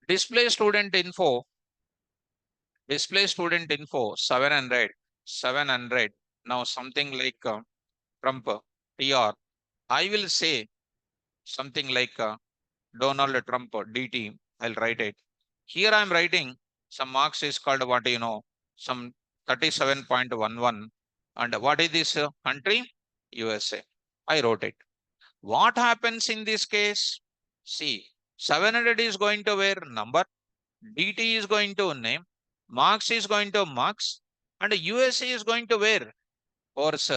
Display student info, display student info 700, 700. Now something like Trump, TR. I will say something like Donald Trump, DT. I'll write it. Here I'm writing some marks is called what you know, some 37.11. And what is this country? USA. I wrote it. What happens in this case? See, 700 is going to where? Number. DT is going to name. Marks is going to marks. And USA is going to where? Course.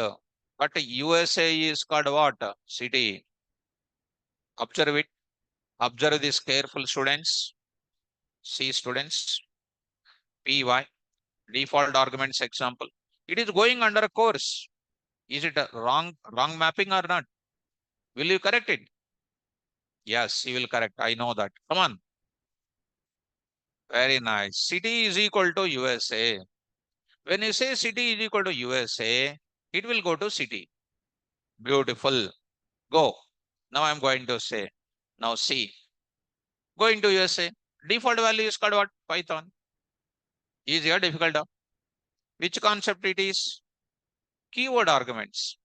But USA is called what? City. Observe it. Observe this careful students. See students. PY. Default arguments example. It is going under a course. Is it a wrong mapping or not? Will you correct it? Yes, you will correct. I know that. Come on. Very nice. City is equal to USA. When you say city is equal to USA, it will go to city. Beautiful. Go. Now I'm going to say, now see, going to USA, default value is called what? Python. Easy or difficult? Which concept it is? Keyword arguments.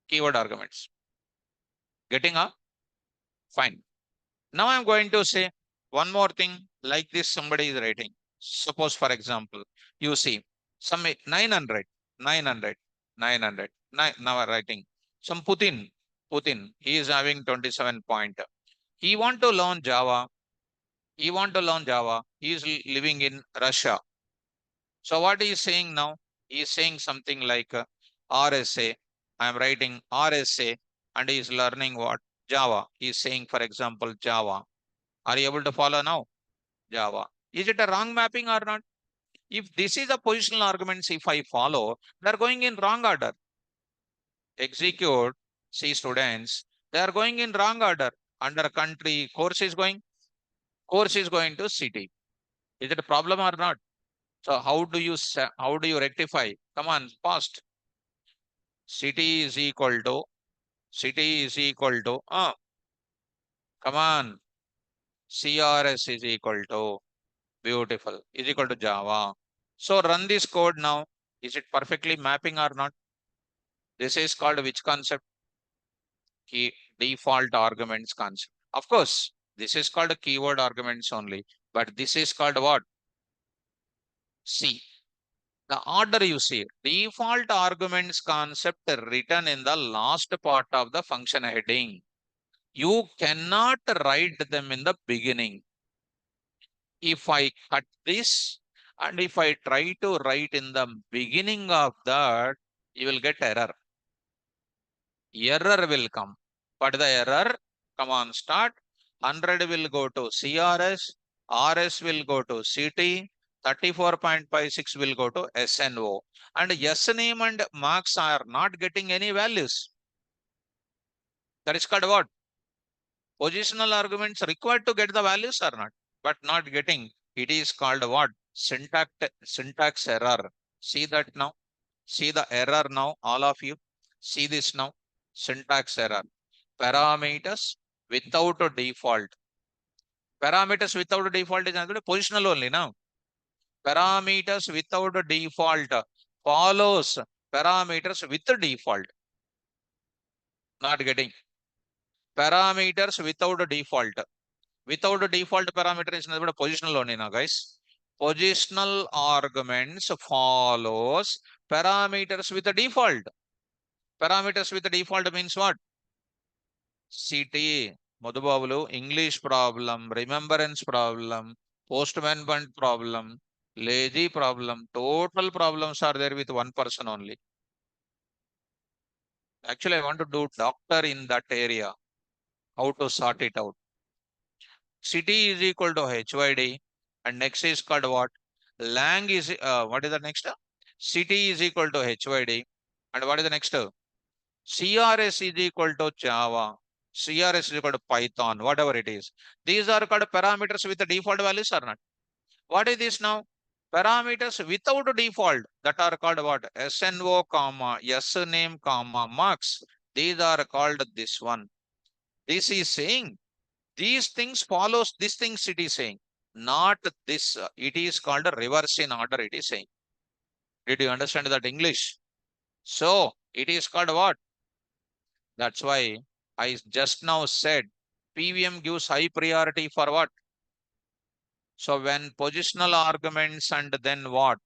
Keyword arguments. Getting up? Fine. Now I'm going to say one more thing like this somebody is writing. Suppose for example, you see some 900, 900, 900. Now I'm writing some Putin, he is having 27 point. He want to learn Java. He want to learn Java. He is living in Russia. So what he is saying now? He is saying something like RSA. I am writing RSA and he is learning what? Java. He is saying, for example, Java. Are you able to follow now? Java. Is it a wrong mapping or not? If this is a positional arguments, if I follow, they are going in wrong order. Execute, see students, they are going in wrong order. Under country, course is going to city. Is it a problem or not? So how do you rectify? Come on, fast. City is equal to city is equal to come on. CRS is equal to beautiful is equal to Java. So run this code now. Is it perfectly mapping or not? This is called which concept? Key default arguments concept. Of course, this is called keyword arguments only, but this is called what? See, the order you see, default arguments concept written in the last part of the function heading. You cannot write them in the beginning. If I cut this and if I try to write in the beginning of that, you will get error. Error will come. But the error, come on, start. 100 will go to CRS, RS will go to CT, 34.56 will go to SNO. And S name and marks are not getting any values. That is called what? Positional arguments required to get the values or not, but not getting. It is called what? Syntax error. See that now? See the error now, all of you. See this now. Syntax error. Parameters without a default. Parameters without a default is another positional only now. Parameters without a default follows parameters with a default. Not getting. Parameters without a default. Without a default parameter is nothing but positional only now, guys. Positional arguments follows parameters with a default. Parameters with a default means what? CT, Madhubabulu, English problem, remembrance problem, postman problem, lazy problem. Total problems are there with one person only. Actually, I want to do doctor in that area. How to sort it out? City is equal to HYD and next is called what? Lang is, what is the next? City is equal to HYD and what is the next? CRS is equal to Java. CRS is equal to Python, whatever it is. These are called parameters with the default values or not? What is this now? Parameters without default that are called what? SNO, comma, S name, comma, marks. These are called this one. This is saying these things follows these things it is saying, not this. It is called a reverse in order. It is saying. Did you understand that English? So it is called what? That's why I just now said PVM gives high priority for what? So when positional arguments and then what?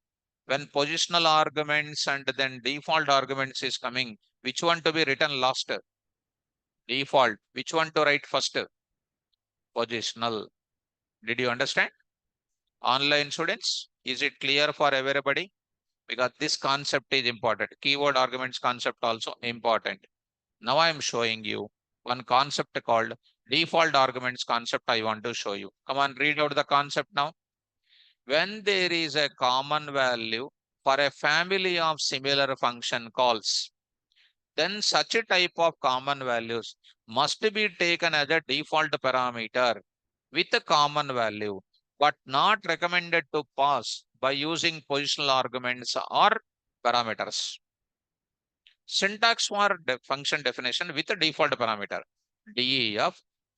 When positional arguments and then default arguments is coming, which one to be written last? Default. Which one to write first? Positional. Did you understand? Online students, is it clear for everybody? Because this concept is important. Keyword arguments concept also important. Now I am showing you one concept called default arguments concept I want to show you. Come on, read out the concept now. When there is a common value for a family of similar function calls, then such a type of common values must be taken as a default parameter with a common value, but not recommended to pass by using positional arguments or parameters. Syntax for function definition with a default parameter. DE of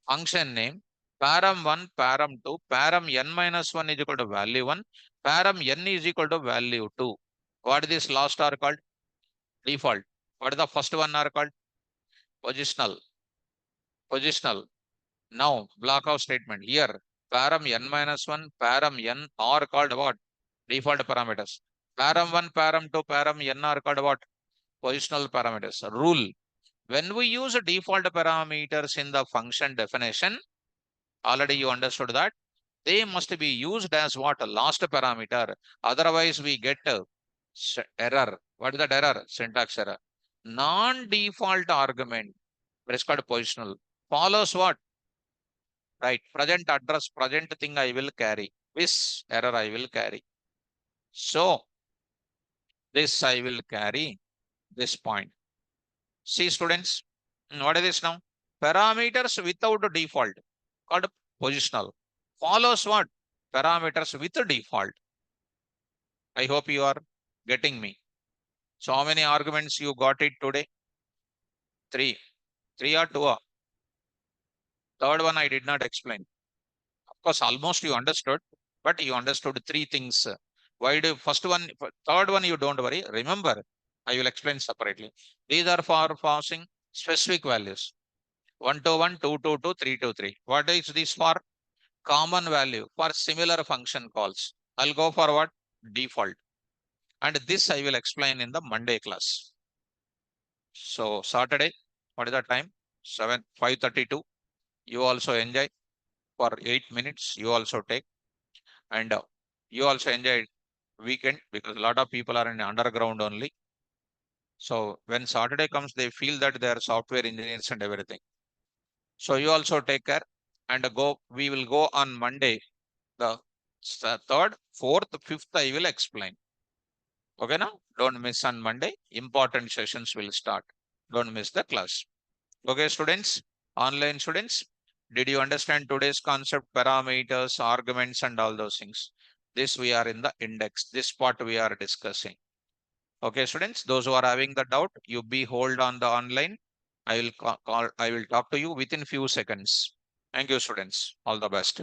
function name, param1, param2, param n minus 1 is equal to value 1, param n is equal to value 2. What is this last are called? Default. What is the first one are called? Positional. Positional. Now, block of statement here. Param n minus 1, param n are called what? Default parameters. Param 1, param 2, param n are called what? Positional parameters. Rule. When we use default parameters in the function definition, already you understood that they must be used as what? Last parameter. Otherwise, we get error. What is that error? Syntax error. Non-default argument, that is called positional, follows what? Right. Present address, present thing I will carry. This error I will carry. So, this I will carry this point. See, students, what is this now? Parameters without default, called positional. Follows what? Parameters with default. I hope you are getting me. So how many arguments you got it today? Three. Three or two? Third one I did not explain. Of course, almost you understood, but you understood three things. Why do first one, third one you don't worry. Remember, I will explain separately. These are for passing specific values. 1 to 1, 2 to 2, 3 to 3. What is this for? Common value for similar function calls. I'll go for what? Default. And this I will explain in the Monday class. So Saturday, what is the time? 5:32. You also enjoy for 8 minutes. You also take, and you also enjoy weekend because a lot of people are in underground only. So when Saturday comes, they feel that they are software engineers and everything. So you also take care and go. We will go on Monday. The third, fourth, fifth, I will explain. Okay, now don't miss on Monday. Important sessions will start. Don't miss the class. Okay, students, online students, did you understand today's concept, parameters, arguments, and all those things? This we are in the index. This part we are discussing. Okay, students, those who are having the doubt, you be hold on the online. I will call. I will talk to you within few seconds. Thank you, students. All the best.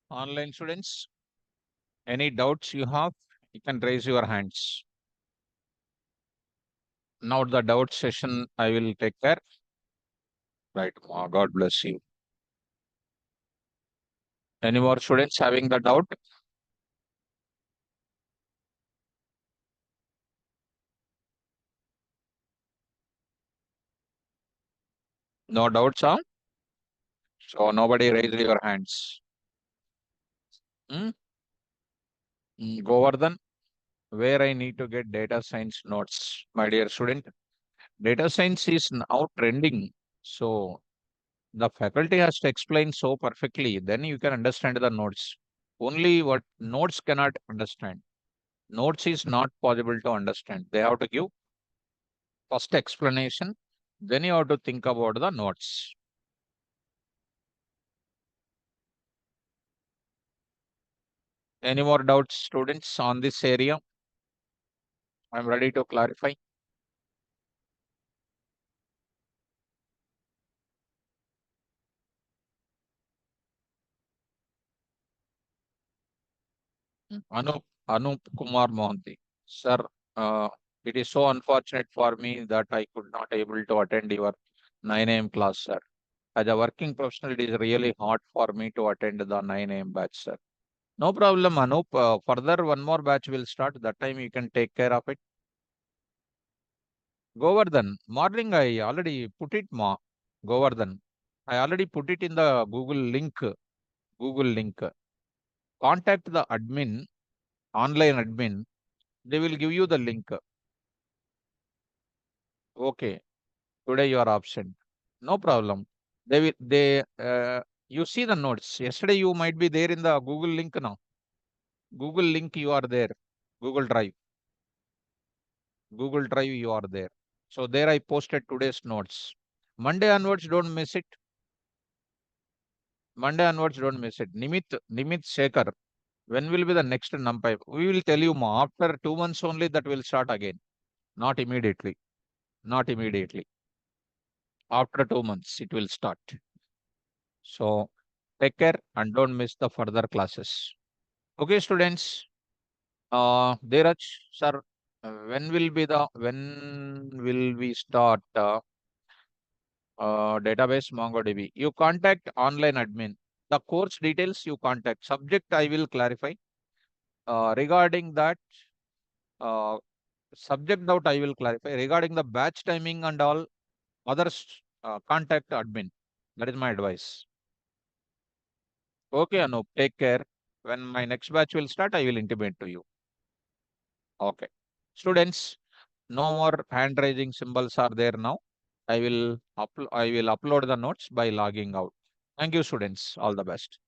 Online students, any doubts you have, you can raise your hands. Now the doubt session I will take care. Right. God bless you. Any more students having the doubt? No doubts, huh? So nobody raise your hands. Hmm? Govardhan, where I need to get data science notes, my dear student. Data science is now trending. So the faculty has to explain so perfectly, then you can understand the notes. Only what notes cannot understand. Notes is not possible to understand. They have to give first explanation, then you have to think about the notes. Any more doubts, students, on this area? I'm ready to clarify. Anup Kumar Mohanty. Sir, it is so unfortunate for me that I could not able to attend your 9 a.m. class, sir. As a working professional, it is really hard for me to attend the 9 a.m. batch, sir. No problem, Anup. Further, one more batch will start. That time you can take care of it. Govardhan, morning I already put it, Govardhan. I already put it in the Google link. Google link. Contact the admin, online admin. They will give you the link. Okay. Today you are absent. No problem. You see the notes. Yesterday you might be there in the Google link now. Google link you are there. Google Drive. Google Drive you are there. So there I posted today's notes. Monday onwards, don't miss it. Monday onwards, don't miss it. Nimit Shekhar. When will be the next NumPy? We will tell you more. After 2 months only, that will start again. Not immediately. Not immediately. After 2 months, it will start. So take care and don't miss the further classes. Okay, students. Dheeraj, sir, when will we start database MongoDB? You contact online admin. The course details you contact. Subject I will clarify. Regarding that, uh, subject doubt I will clarify. Regarding the batch timing and all others, contact admin. That is my advice. Okay, Anup, take care. When my next batch will start, I will intimate to you. Okay. Students, no more hand raising symbols are there now. I will upload the notes by logging out. Thank you, students. All the best.